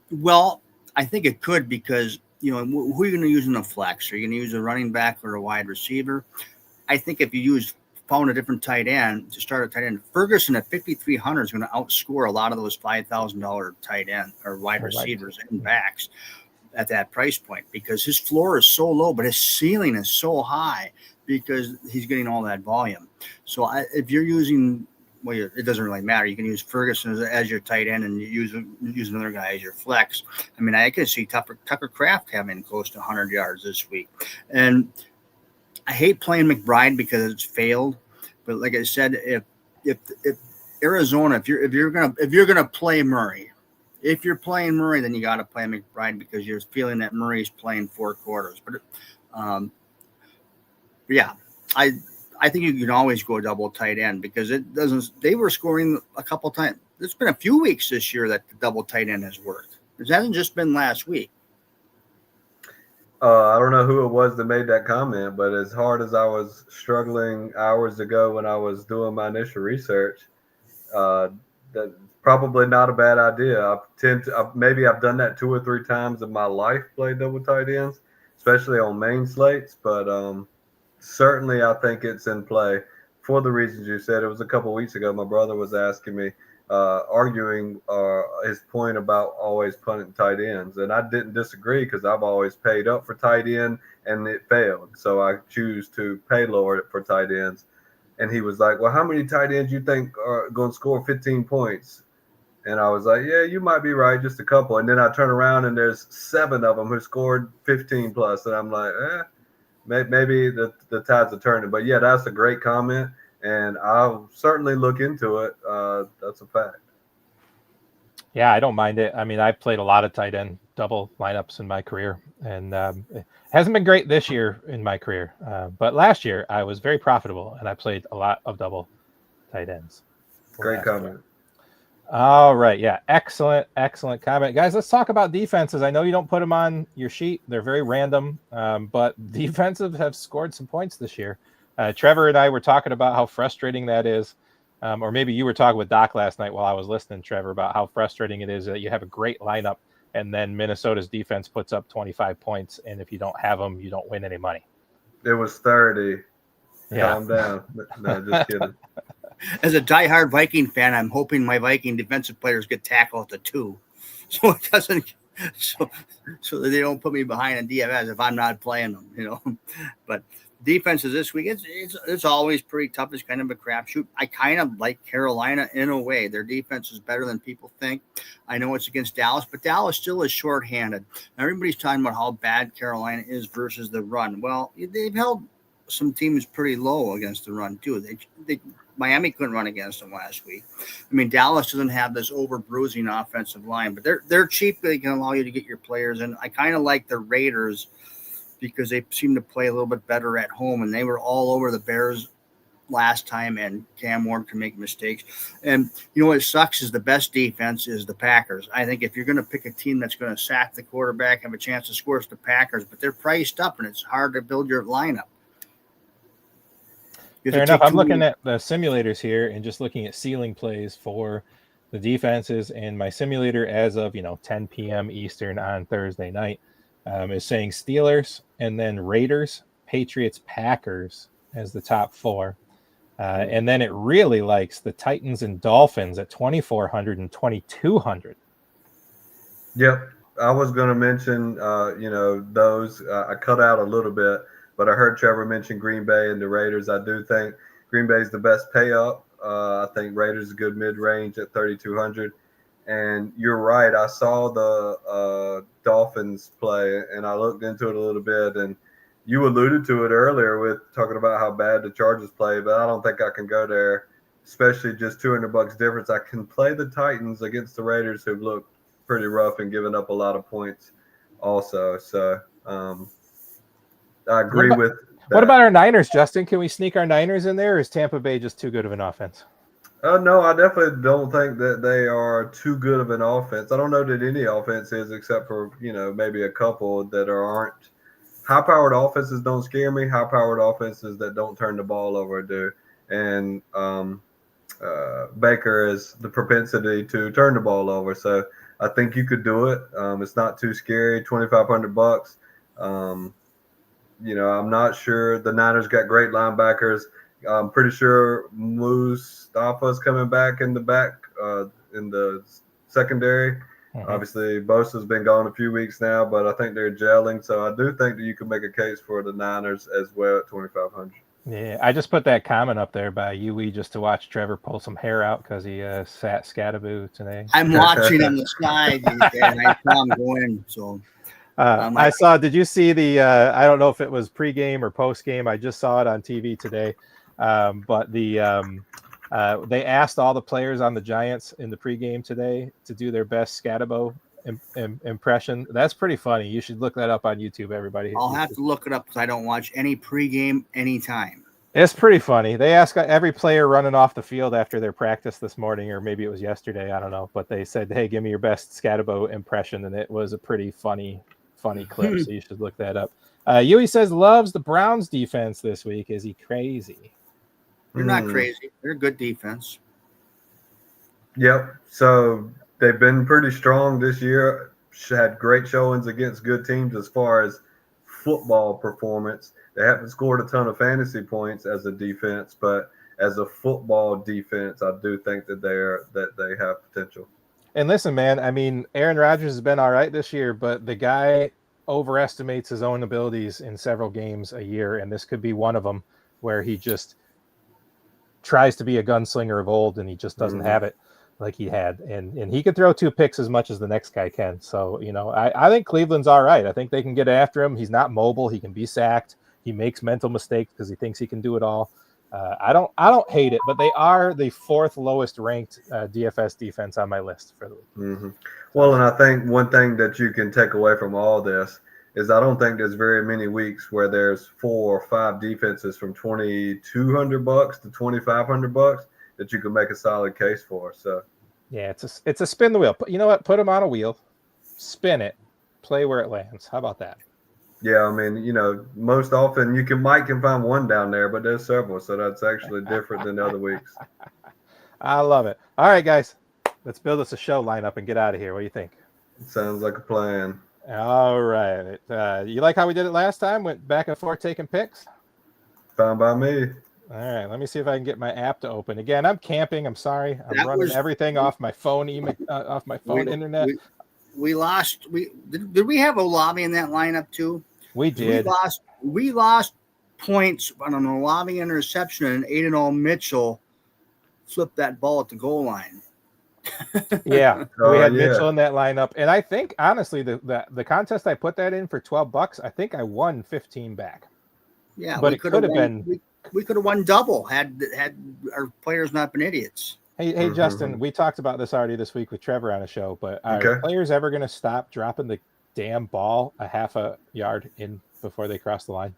Well, I think it could because, who are you going to use in the flex? Are you going to use a running back or a wide receiver? I think if you found a different tight end to start a tight end, Ferguson at 5,300 is going to outscore a lot of those $5,000 tight end or wide receivers and backs at that price point because his floor is so low, but his ceiling is so high because he's getting all that volume. So if you're using, it doesn't really matter. You can use Ferguson as your tight end and use another guy as your flex. I can see Tucker Kraft having close to 100 yards this week. And I hate playing McBride because it's failed. But like I said, if Arizona, if you're gonna play Murray, if you're playing Murray, then you got to play McBride because you're feeling that Murray's playing 4 quarters. But yeah, I think you can always go double tight end because it doesn't. They were scoring a couple times. There's been a few weeks this year that the double tight end has worked. It hasn't just been last week. I don't know who it was that made that comment, but as hard as I was struggling hours ago when I was doing my initial research, that probably not a bad idea. Maybe I've done that 2 or 3 times in my life, played double tight ends, especially on main slates. But certainly I think it's in play for the reasons you said. It was a couple of weeks ago. My brother was asking me, arguing his point about always punting tight ends. And I didn't disagree because I've always paid up for tight end and it failed. So I choose to pay lower for tight ends. And he was like, well, how many tight ends you think are going to score 15 points? And I was like, yeah, you might be right, just a couple. And then I turn around and there's 7 of them who scored 15 plus. And I'm like, maybe the tides are turning. But yeah, that's a great comment. And I'll certainly look into it. That's a fact. Yeah, I don't mind it. I played a lot of tight end double lineups in my career. And it hasn't been great this year in my career. But last year I was very profitable and I played a lot of double tight ends. Great comment. All right. Yeah. Excellent comment. Guys, let's talk about defenses. I know you don't put them on your sheet. They're very random, but defensive have scored some points this year. Trevor and I were talking about how frustrating that is. Or maybe you were talking with Doc last night while I was listening, Trevor, about how frustrating it is that you have a great lineup and then Minnesota's defense puts up 25 points. And if you don't have them, you don't win any money. It was 30. Yeah. Calm down. No, just kidding. As a diehard Viking fan, I'm hoping my Viking defensive players get tackled at the 2, so it doesn't so that they don't put me behind in DFS if I'm not playing them, But defenses this week, it's always pretty tough. It's kind of a crapshoot. I kind of like Carolina in a way. Their defense is better than people think. I know it's against Dallas, but Dallas still is shorthanded. Now, everybody's talking about how bad Carolina is versus the run. Well, they've held some teams pretty low against the run too. Miami couldn't run against them last week. I mean, Dallas doesn't have this over-bruising offensive line, but they're cheap. They can allow you to get your players in. I kind of like the Raiders because they seem to play a little bit better at home, and they were all over the Bears last time, and Cam Ward can make mistakes. And what sucks is the best defense is the Packers. I think if you're going to pick a team that's going to sack the quarterback, have a chance to score, it's the Packers, but they're priced up, and it's hard to build your lineup. Fair enough. I'm looking at the simulators here and just looking at ceiling plays for the defenses, and my simulator as of 10 p.m. Eastern on Thursday night is saying Steelers and then Raiders, Patriots, Packers as the top four. And then it really likes the Titans and Dolphins at 2,400 and 2,200. Yep. I was going to mention, those. I cut out a little bit, but I heard Trevor mention Green Bay and the Raiders. I do think Green Bay is the best pay up. I think Raiders is a good mid-range at 3,200. And you're right. I saw the Dolphins play, and I looked into it a little bit. And you alluded to it earlier with talking about how bad the Chargers play, but I don't think I can go there, especially just $200 difference. I can play the Titans against the Raiders, who've looked pretty rough and given up a lot of points also. So I agree with that. What about our Niners, Justin? Can we sneak our Niners in there, or is Tampa Bay just too good of an offense? No, I definitely don't think that they are too good of an offense. I don't know that any offense is, except for, maybe a couple that aren't. High-powered offenses don't scare me. High-powered offenses that don't turn the ball over do. And Baker has the propensity to turn the ball over. So I think you could do it. It's not too scary. $2,500. I'm not sure. The Niners got great linebackers. I'm pretty sure Mustafa's coming back in the secondary. Mm-hmm. Obviously, Bosa's been gone a few weeks now, but I think they're gelling. So I do think that you can make a case for the Niners as well at 2,500. Yeah, I just put that comment up there by UE just to watch Trevor pull some hair out because he sat Scattaboo today. I'm watching on the side, and I saw him going. So I saw. Did you see the? I don't know if it was pregame or postgame. I just saw it on TV today. But they asked all the players on the Giants in the pregame today to do their best Scatabo impression. That's pretty funny. You should look that up on YouTube, everybody. I'll have to look it up because I don't watch any pregame anytime. It's pretty funny. They asked every player running off the field after their practice this morning, or maybe it was yesterday, I don't know. But they said, "Hey, give me your best Scatabo impression," and it was a pretty funny clip. So you should look that up. Yui says loves the Browns defense this week. Is he crazy? They're not crazy. They're a good defense. Yep. So they've been pretty strong this year. Had great showings against good teams as far as football performance. They haven't scored a ton of fantasy points as a defense, but as a football defense, I do think that they have potential. And listen, man, I mean, Aaron Rodgers has been all right this year, but the guy overestimates his own abilities in several games a year, and this could be one of them where he just tries to be a gunslinger of old and he just doesn't have it like he had, and he could throw 2 picks as much as the next guy can. So I think Cleveland's all right. I think they can get after him. He's not mobile. He can be sacked. He makes mental mistakes because he thinks he can do it all. I don't hate it, but they are the 4th lowest ranked DFS defense on my list for the week. Mm-hmm. Well, and I think one thing that you can take away from all this is I don't think there's very many weeks where there's 4 or 5 defenses from $2,200 to $2,500 that you can make a solid case for. So yeah, it's a spin the wheel. You know what? Put them on a wheel, spin it, play where it lands. How about that? Yeah, I mean, most often you can find one down there, but there's several, so that's actually different than other weeks. I love it. All right, guys, let's build us a show lineup and get out of here. What do you think? Sounds like a plan. All right. You like how we did it last time? Went back and forth taking picks? Fine by me. All right. Let me see if I can get my app to open. Again, I'm camping. I'm sorry. I'm running everything off my phone, off my phone internet. we lost. Did we have Olave in that lineup too? We did. We lost points on an Olave interception, and Aiden Mitchell flipped that ball at the goal line. Yeah, we had yeah. Mitchell in that lineup, and I think honestly, the contest I put that in for $12, I think I won 15 back. Yeah, but it could have been. We could have won double had our players not been idiots. Hey, Justin, we talked about this already this week with Trevor on a show, but are players ever going to stop dropping the damn ball a half a yard in before they cross the line?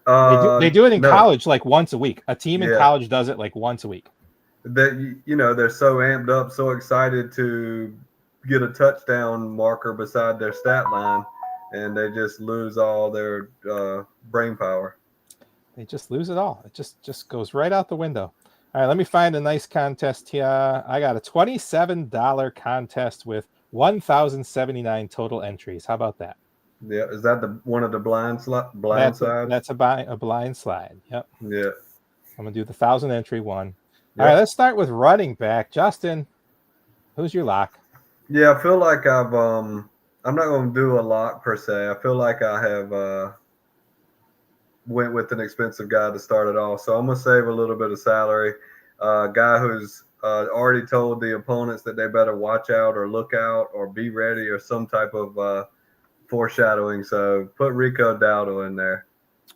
They do it in college like once a week. A team in college does it like once a week. That they're so amped up, so excited to get a touchdown marker beside their stat line, and they just lose all their brain power. They just lose it all. It just goes right out the window. All right, let me find a nice contest here. I got a $27 contest with 1,079 total entries. How about that? Yeah, is that one of the blind sides? That's a blind slide. Yep. Yeah. I'm gonna do the 1,000 entry one. Yep. All right, let's start with running back. Justin, who's your lock? Yeah, I feel like I'm not going to do a lock per se. I feel like I have went with an expensive guy to start it off. So I'm going to save a little bit of salary. Guy who's already told the opponents that they better watch out or look out or be ready or some type of foreshadowing. So put Rico Dowdle in there.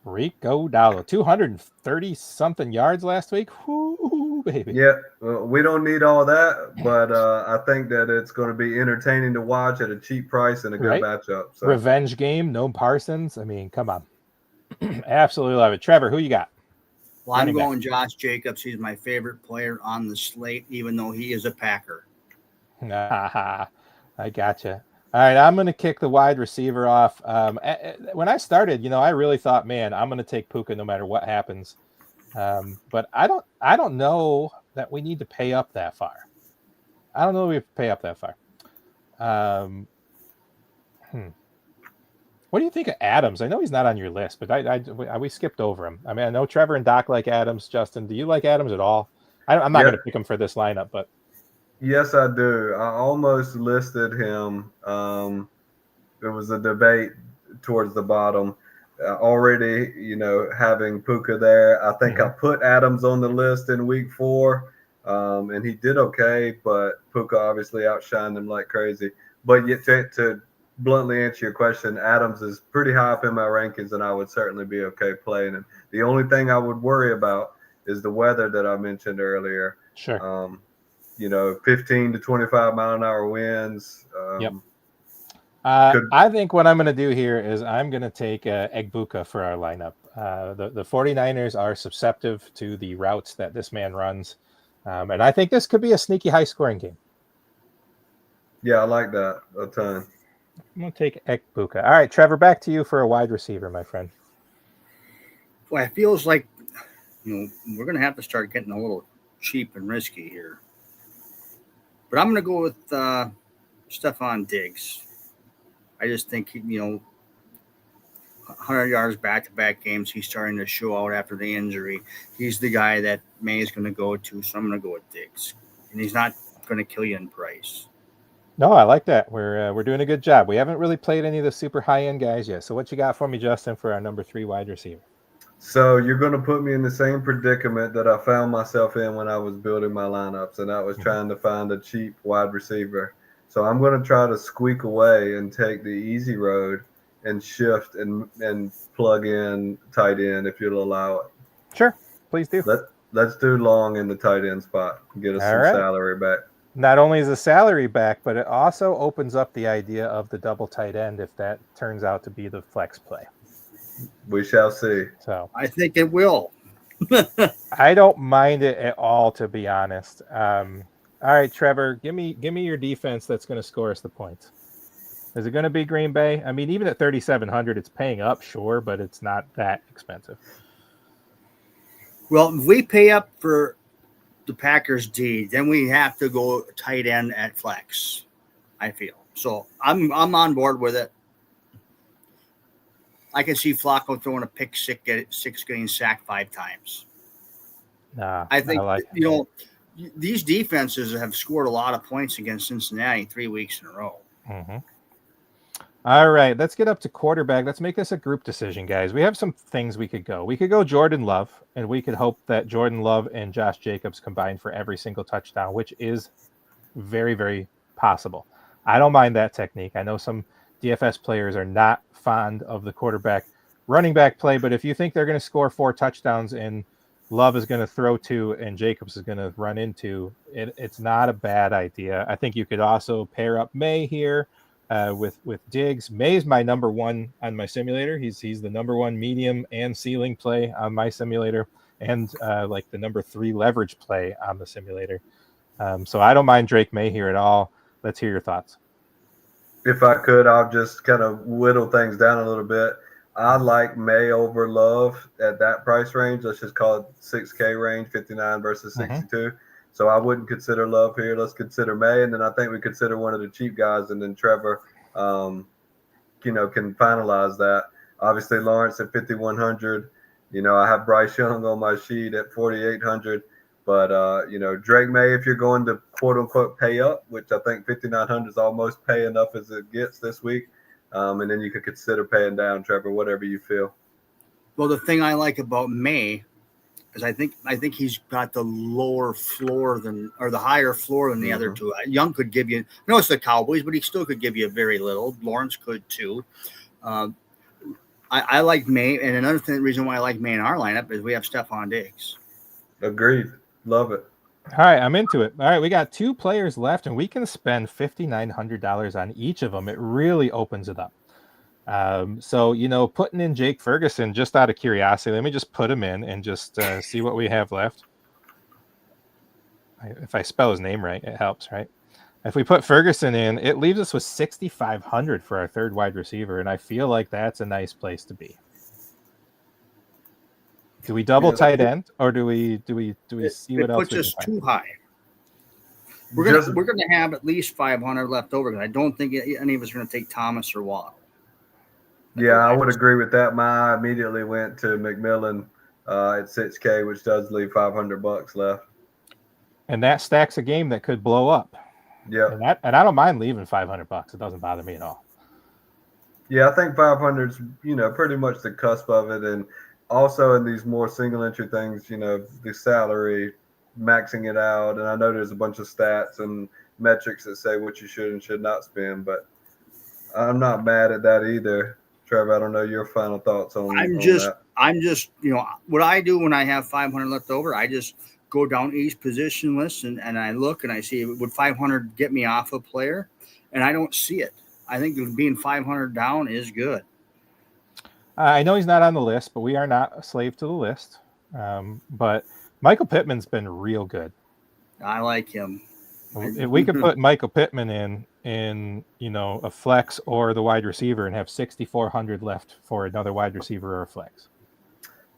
Rico Dowdle, 230-something yards last week. Whoo, baby. Yeah, well, we don't need all that, but I think that it's going to be entertaining to watch at a cheap price and a good matchup. So. Revenge game, no Parsons. I mean, come on. Absolutely love it. Trevor, who you got? Well, I'm going Josh Jacobs. He's my favorite player on the slate, even though he is a Packer. I gotcha. All right, I'm going to kick the wide receiver off. When I started, I really thought, man, I'm going to take Puka no matter what happens. But I don't know that we need to pay up that far. I don't know if we have to pay up that far. What do you think of Adams? I know he's not on your list, but we skipped over him. I mean, I know Trevor and Doc like Adams. Justin, do you like Adams at all? I'm not going to pick him for this lineup, but. Yes, I do. I almost listed him. It was a debate towards the bottom. Already, having Puka there. I think I put Adams on the list in week 4, and he did okay, but Puka obviously outshined him like crazy. But yet to bluntly answer your question, Adams is pretty high up in my rankings, and I would certainly be okay playing him. The only thing I would worry about is the weather that I mentioned earlier. Sure. 15 to 25 mile an hour winds. Yep. I think what I'm going to do here is I'm going to take Egbuka for our lineup. The 49ers are susceptible to the routes that this man runs. And I think this could be a sneaky high-scoring game. Yeah, I like that a ton. I'm going to take Egbuka. All right, Trevor, back to you for a wide receiver, my friend. Well, it feels like we're going to have to start getting a little cheap and risky here. But I'm going to go with Stephon Diggs. I just think, 100 yards back-to-back games, he's starting to show out after the injury. He's the guy that May is going to go to, so I'm going to go with Diggs. And he's not going to kill you in price. No, I like that. We're doing a good job. We haven't really played any of the super high-end guys yet. So what you got for me, Justin, for our number 3 wide receiver? So you're going to put me in the same predicament that I found myself in when I was building my lineups, and I was trying to find a cheap wide receiver. So I'm going to try to squeak away and take the easy road and shift and plug in tight end if you'll allow it. Sure, please do. Let's do Long in the tight end spot and get us some salary back. Not only is the salary back, but it also opens up the idea of the double tight end if that turns out to be the flex play. We shall see. So I think it will. I don't mind it at all, to be honest. All right, Trevor, give me your defense that's going to score us the points. Is it going to be Green Bay? I mean, even at 3,700, it's paying up, sure, but it's not that expensive. Well, if we pay up for the Packers D, then we have to go tight end at flex, I feel. So I'm on board with it. I can see Flacco throwing a pick six, getting sacked 5 times. I think these defenses have scored a lot of points against Cincinnati 3 weeks in a row. Mm-hmm. All right, let's get up to quarterback. Let's make this a group decision, guys. We have some things we could go. We could go Jordan Love, and we could hope that Jordan Love and Josh Jacobs combine for every single touchdown, which is very, very possible. I don't mind that technique. I know some DFS players are not fond of the quarterback running back play, but if you think they're going to score 4 touchdowns and Love is going to throw 2 and Jacobs is going to run into it's not a bad idea. I think you could also pair up May here with Diggs. May's my number 1 on my simulator. He's the number 1 medium and ceiling play on my simulator, and like the number 3 leverage play on the simulator. So I don't mind Drake May here at all. Let's hear your thoughts. If I could, I'll just kind of whittle things down a little bit. I like May over Love at that price range. Let's just call it 6K range, 59 versus 62. So I wouldn't consider Love here. Let's consider May, and then I think we consider one of the cheap guys, and then Trevor, can finalize that. Obviously, Lawrence at 5,100. I have Bryce Young on my sheet at 4,800. But, Drake May, if you're going to quote unquote pay up, which I think 5,900 is almost paying up as it gets this week. And then you could consider paying down, Trevor, whatever you feel. Well, the thing I like about May is I think he's got the lower floor the higher floor than the other two. Young could give you, I know it's the Cowboys, but he still could give you very little. Lawrence could too. I like May, and another reason why I like May in our lineup is we have Stephon Diggs. Agreed. Love it. All right, I'm into it. All right, we got 2 players left, and we can spend $5,900 on each of them. It really opens it up. So, putting in Jake Ferguson, just out of curiosity, let me just put him in and just see what we have left. If I spell his name right, it helps, right? If we put Ferguson in, it leaves us with $6,500 for our 3rd wide receiver, and I feel like that's a nice place to be. Do we double tight end, or do we see what else? It puts us too high. We're gonna have at least 500 left over, because I don't think any of us are gonna take Thomas or Waddle. Yeah, I would agree with that. My eye immediately went to McMillan at 6K, which does leave $500 left. And that stacks a game that could blow up. Yeah, and I don't mind leaving $500. It doesn't bother me at all. Yeah, I think 500 is pretty much the cusp of it, and also in these more single entry things, the salary, maxing it out. And I know there's a bunch of stats and metrics that say what you should and should not spend, but I'm not mad at that either. Trevor, I don't know your final thoughts on that. I'm just, what I do when I have 500 left over, I just go down each position list and I look and I see, would 500 get me off a player? And I don't see it. I think being 500 down is good. I know he's not on the list, but we are not a slave to the list. But Michael Pittman's been real good. I like him. If we could put Michael Pittman in a flex or the wide receiver and have 6,400 left for another wide receiver or a flex.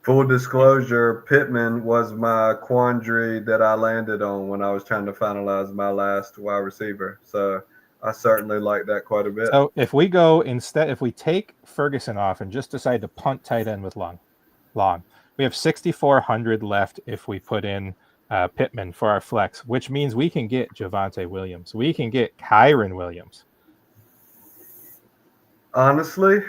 Full disclosure, Pittman was my quandary that I landed on when I was trying to finalize my last wide receiver. So I certainly like that quite a bit. So if we take Ferguson off and just decide to punt tight end with Long, we have 6,400 left if we put in Pittman for our flex, which means we can get Javonte Williams. We can get Kyron Williams. Honestly,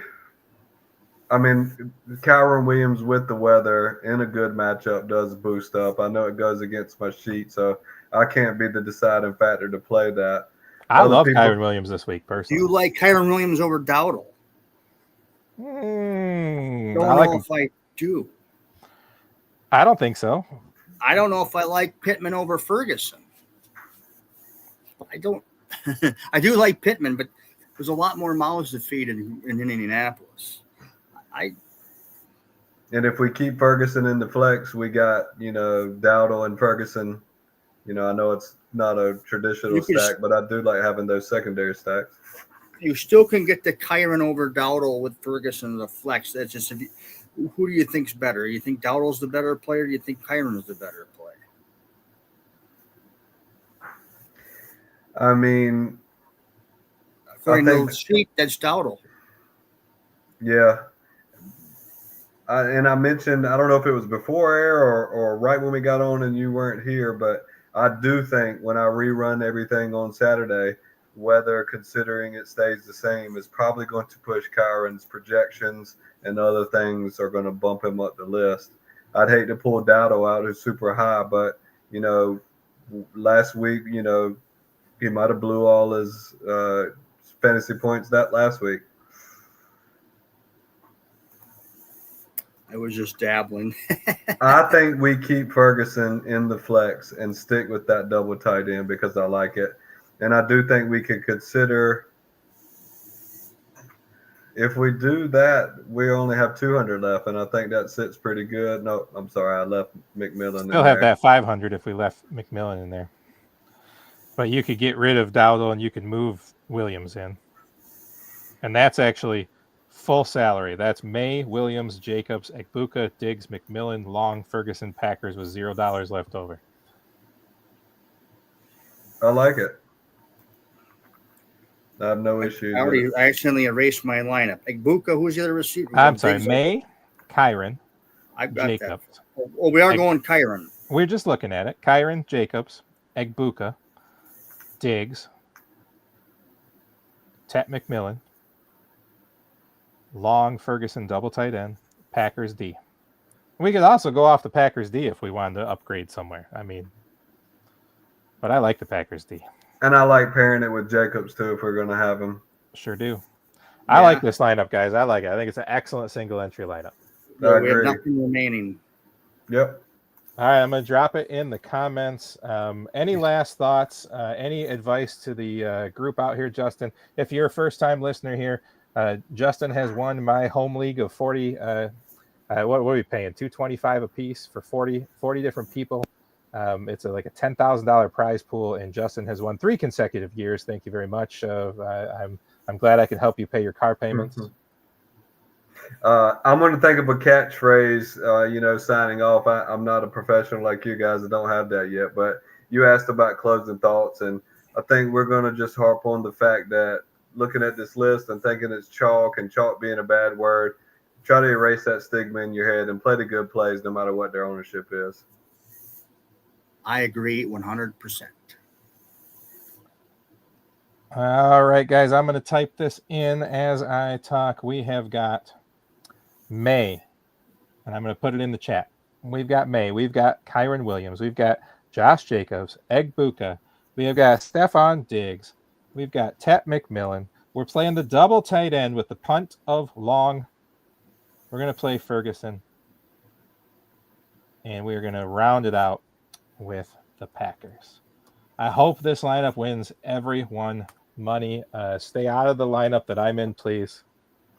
I mean, Kyron Williams with the weather in a good matchup does boost up. I know it goes against my sheet, so I can't be the deciding factor to play that. I love Kyron Williams this week, personally. Do you like Kyron Williams over Dowdle? I do. I don't think so. I don't know if I like Pittman over Ferguson. I don't. I do like Pittman, but there's a lot more mouths to feed in Indianapolis. And if we keep Ferguson in the flex, we got, Dowdle and Ferguson. I know it's not a traditional stack, but I do like having those secondary stacks. You still can get the Kyron over Dowdle with Ferguson in the flex. That's just, who do you think's better? You think Dowdle's the better player? Or do you think Kyron is the better player? I mean, according to the sheet, that's Dowdle. Yeah. And I mentioned, I don't know if it was before air or right when we got on and you weren't here, but I do think when I rerun everything on Saturday, weather, considering it stays the same, is probably going to push Kyron's projections, and other things are going to bump him up the list. I'd hate to pull Dowdle out who's super high, but last week, he might have blew all his fantasy points that last week. I was just dabbling. I think we keep Ferguson in the flex and stick with that double tight end because I like it. And I do think we could consider, if we do that, we only have 200 left, and I think that sits pretty good. No, I'm sorry, I left McMillan in there. Still have that 500 if we left McMillan in there. But you could get rid of Dowdle and you could move Williams in. And that's actually full salary. That's May, Williams, Jacobs, Ekbuka, Diggs, McMillan, Long, Ferguson, Packers with $0 left over. I like it. I have no issues. I accidentally erased my lineup. Ekbuka, who's the other receiver? I'm sorry, May, Kyron, I've got Jacobs. that. Oh, we are going Kyron. We're just looking at it. Kyron, Jacobs, Ekbuka, Diggs, Tet McMillan, Long, Ferguson, double tight end, Packers D. We could also go off the Packers D if we wanted to upgrade somewhere. I mean, but I like the Packers D. And I like pairing it with Jacobs too if we're going to have him. Sure do. I like this lineup, guys. I like it. I think it's an excellent single entry lineup. I we agree. have nothing remaining. Yep. All right, I'm going to drop it in the comments. Any last thoughts? Any advice to the group out here, Justin? If you're a first-time listener here, Justin has won my home league of 40. What are we paying? $225 a piece for 40 different people. It's like a $10,000 prize pool, and Justin has won 3 consecutive years. Thank you very much. I'm glad I could help you pay your car payments. I'm going to think of a catchphrase, signing off. I'm not a professional like you guys. I don't have that yet, but you asked about closing thoughts, and I think we're going to just harp on the fact that looking at this list and thinking it's chalk, and chalk being a bad word, try to erase that stigma in your head and play the good plays no matter what their ownership is. I agree 100%. All right, guys, I'm going to type this in as I talk. We have got May, and I'm going to put it in the chat. We've got May. We've got Kyron Williams. We've got Josh Jacobs, Ekbuka. We have got Stephon Diggs. We've got Tet McMillan. We're playing the double tight end with the punt of Long. We're going to play Ferguson. And we're going to round it out with the Packers. I hope this lineup wins everyone money. Stay out of the lineup that I'm in, please.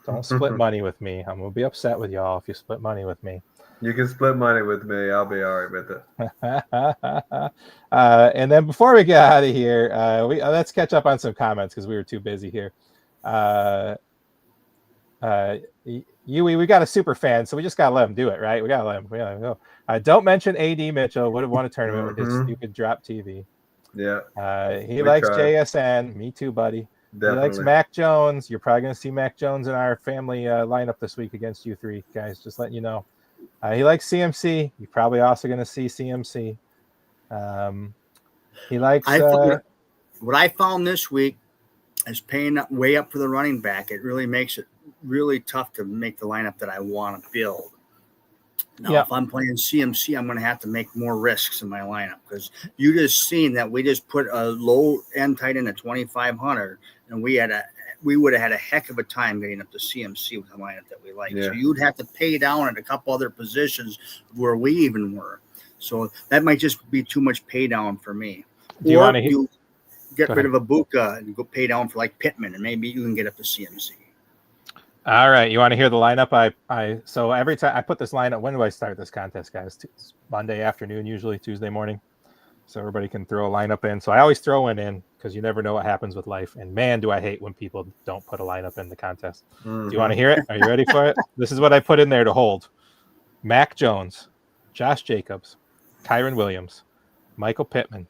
Don't split money with me. I'm going to be upset with y'all if you split money with me. You can split money with me. I'll be all right with it. And then before we get out of here, let's catch up on some comments because we were too busy here. We got a super fan, so we just got to let him do it, right? We got to let him go. Don't mention AD Mitchell. Would have won a tournament with his stupid drop TV. Yeah. He likes tried. JSN. Me too, buddy. Definitely. He likes Mac Jones. You're probably going to see Mac Jones in our family lineup this week against you 3 guys. Just letting you know. He likes CMC. You're probably also going to see CMC. He likes. What I found this week is paying way up for the running back. It really makes it really tough to make the lineup that I want to build. Now, if I'm playing CMC, I'm going to have to make more risks in my lineup because you just seen that we just put a low end tight end at 2,500, and we would have had a heck of a time getting up to CMC with the lineup that we like. Yeah. So you'd have to pay down at a couple other positions where we even were. So that might just be too much pay down for me. Do you want to get rid of Ekbuka and go pay down for like Pittman, and maybe you can get up to CMC. All right, you want to hear the lineup? So every time I put this lineup, when do I start this contest, guys? It's Monday afternoon, usually Tuesday morning, so everybody can throw a lineup in. So I always throw one in because you never know what happens with life. And man, do I hate when people don't put a lineup in the contest. Do you want to hear it? Are you ready for it? This is what I put in there to hold: Mac Jones, Josh Jacobs, Kyron Williams, Michael Pittman,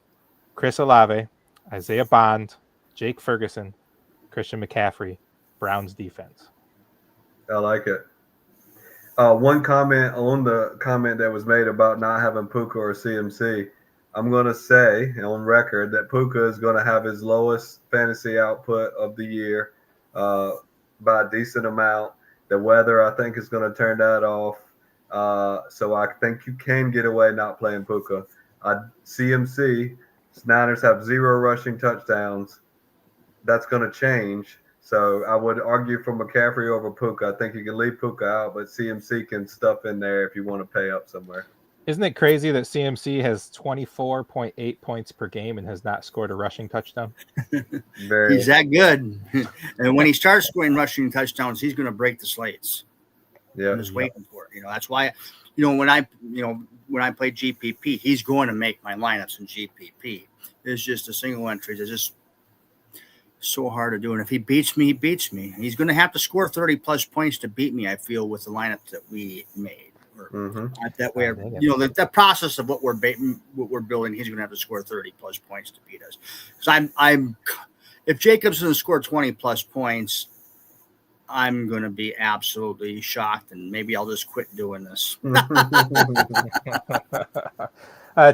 Chris Olave, Isaiah Bond, Jake Ferguson, Christian McCaffrey, Browns defense. I like it. One comment on the comment that was made about not having Puka or CMC. I'm going to say on record that Puka is going to have his lowest fantasy output of the year by a decent amount. The weather, I think, is going to turn that off. So I think you can get away not playing Puka. CMC, Niners have 0 rushing touchdowns. That's going to change. So I would argue for McCaffrey over Puka. I think you can leave Puka out, but CMC can stuff in there if you want to pay up somewhere. Isn't it crazy that CMC has 24.8 points per game and has not scored a rushing touchdown? He's that good. And when he starts scoring rushing touchdowns, he's going to break the slates. Yeah. I'm just waiting for it. That's why, when I play GPP, he's going to make my lineups in GPP. It's just a single entries. It's just so hard to do. And if he beats me, he beats me. He's going to have to score 30-plus points to beat me, I feel, with the lineup that we made. That way, the process of what we're building, he's going to have to score 30-plus points to beat us. Because if Jacobs doesn't score 20-plus points, I'm going to be absolutely shocked, and maybe I'll just quit doing this.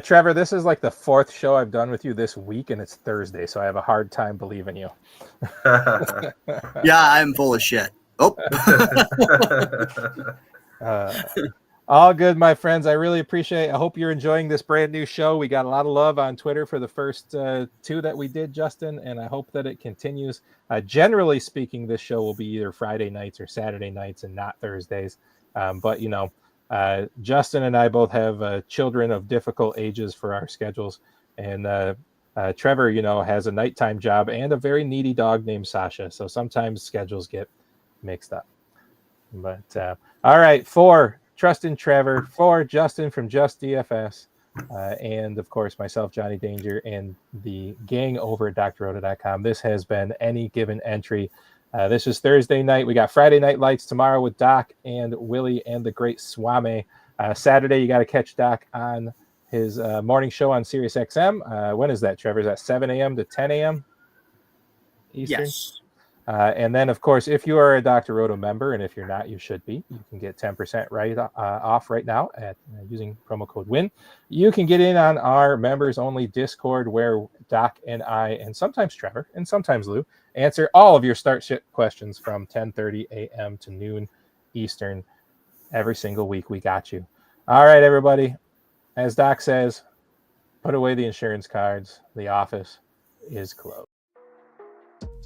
Trevor, this is like the 4th show I've done with you this week, and it's Thursday, so I have a hard time believing you. Yeah, I'm full of shit. Oh. All good, my friends. I really appreciate it. I hope you're enjoying this brand new show. We got a lot of love on Twitter for the first 2 that we did, Justin, and I hope that it continues. Generally speaking, this show will be either Friday nights or Saturday nights and not Thursdays. But, Justin and I both have children of difficult ages for our schedules. And Trevor, has a nighttime job and a very needy dog named Sasha. So sometimes schedules get mixed up. But all right, for Trust in Trevor, for Justin from Just DFS, and of course myself, Johnny Danger, and the gang over at drroto.com. This has been Any Given Entry. This is Thursday night. We got Friday Night Lights tomorrow with Doc and Willie and the Great Swame. Saturday, you got to catch Doc on his morning show on Sirius XM. When is that, Trevor? Is that 7 a.m. to 10 a.m. Eastern? Yes. And then, of course, if you are a Dr. Roto member, and if you're not, you should be, you can get 10% off right now at using promo code WIN. You can get in on our members-only Discord where Doc and I, and sometimes Trevor, and sometimes Lou, answer all of your start shit questions from 10:30 a.m. to noon Eastern every single week. We got you. All right, everybody. As Doc says, put away the insurance cards. The office is closed.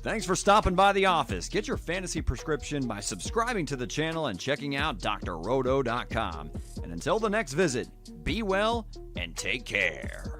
Thanks for stopping by the office. Get your fantasy prescription by subscribing to the channel and checking out drroto.com. And until the next visit, be well and take care.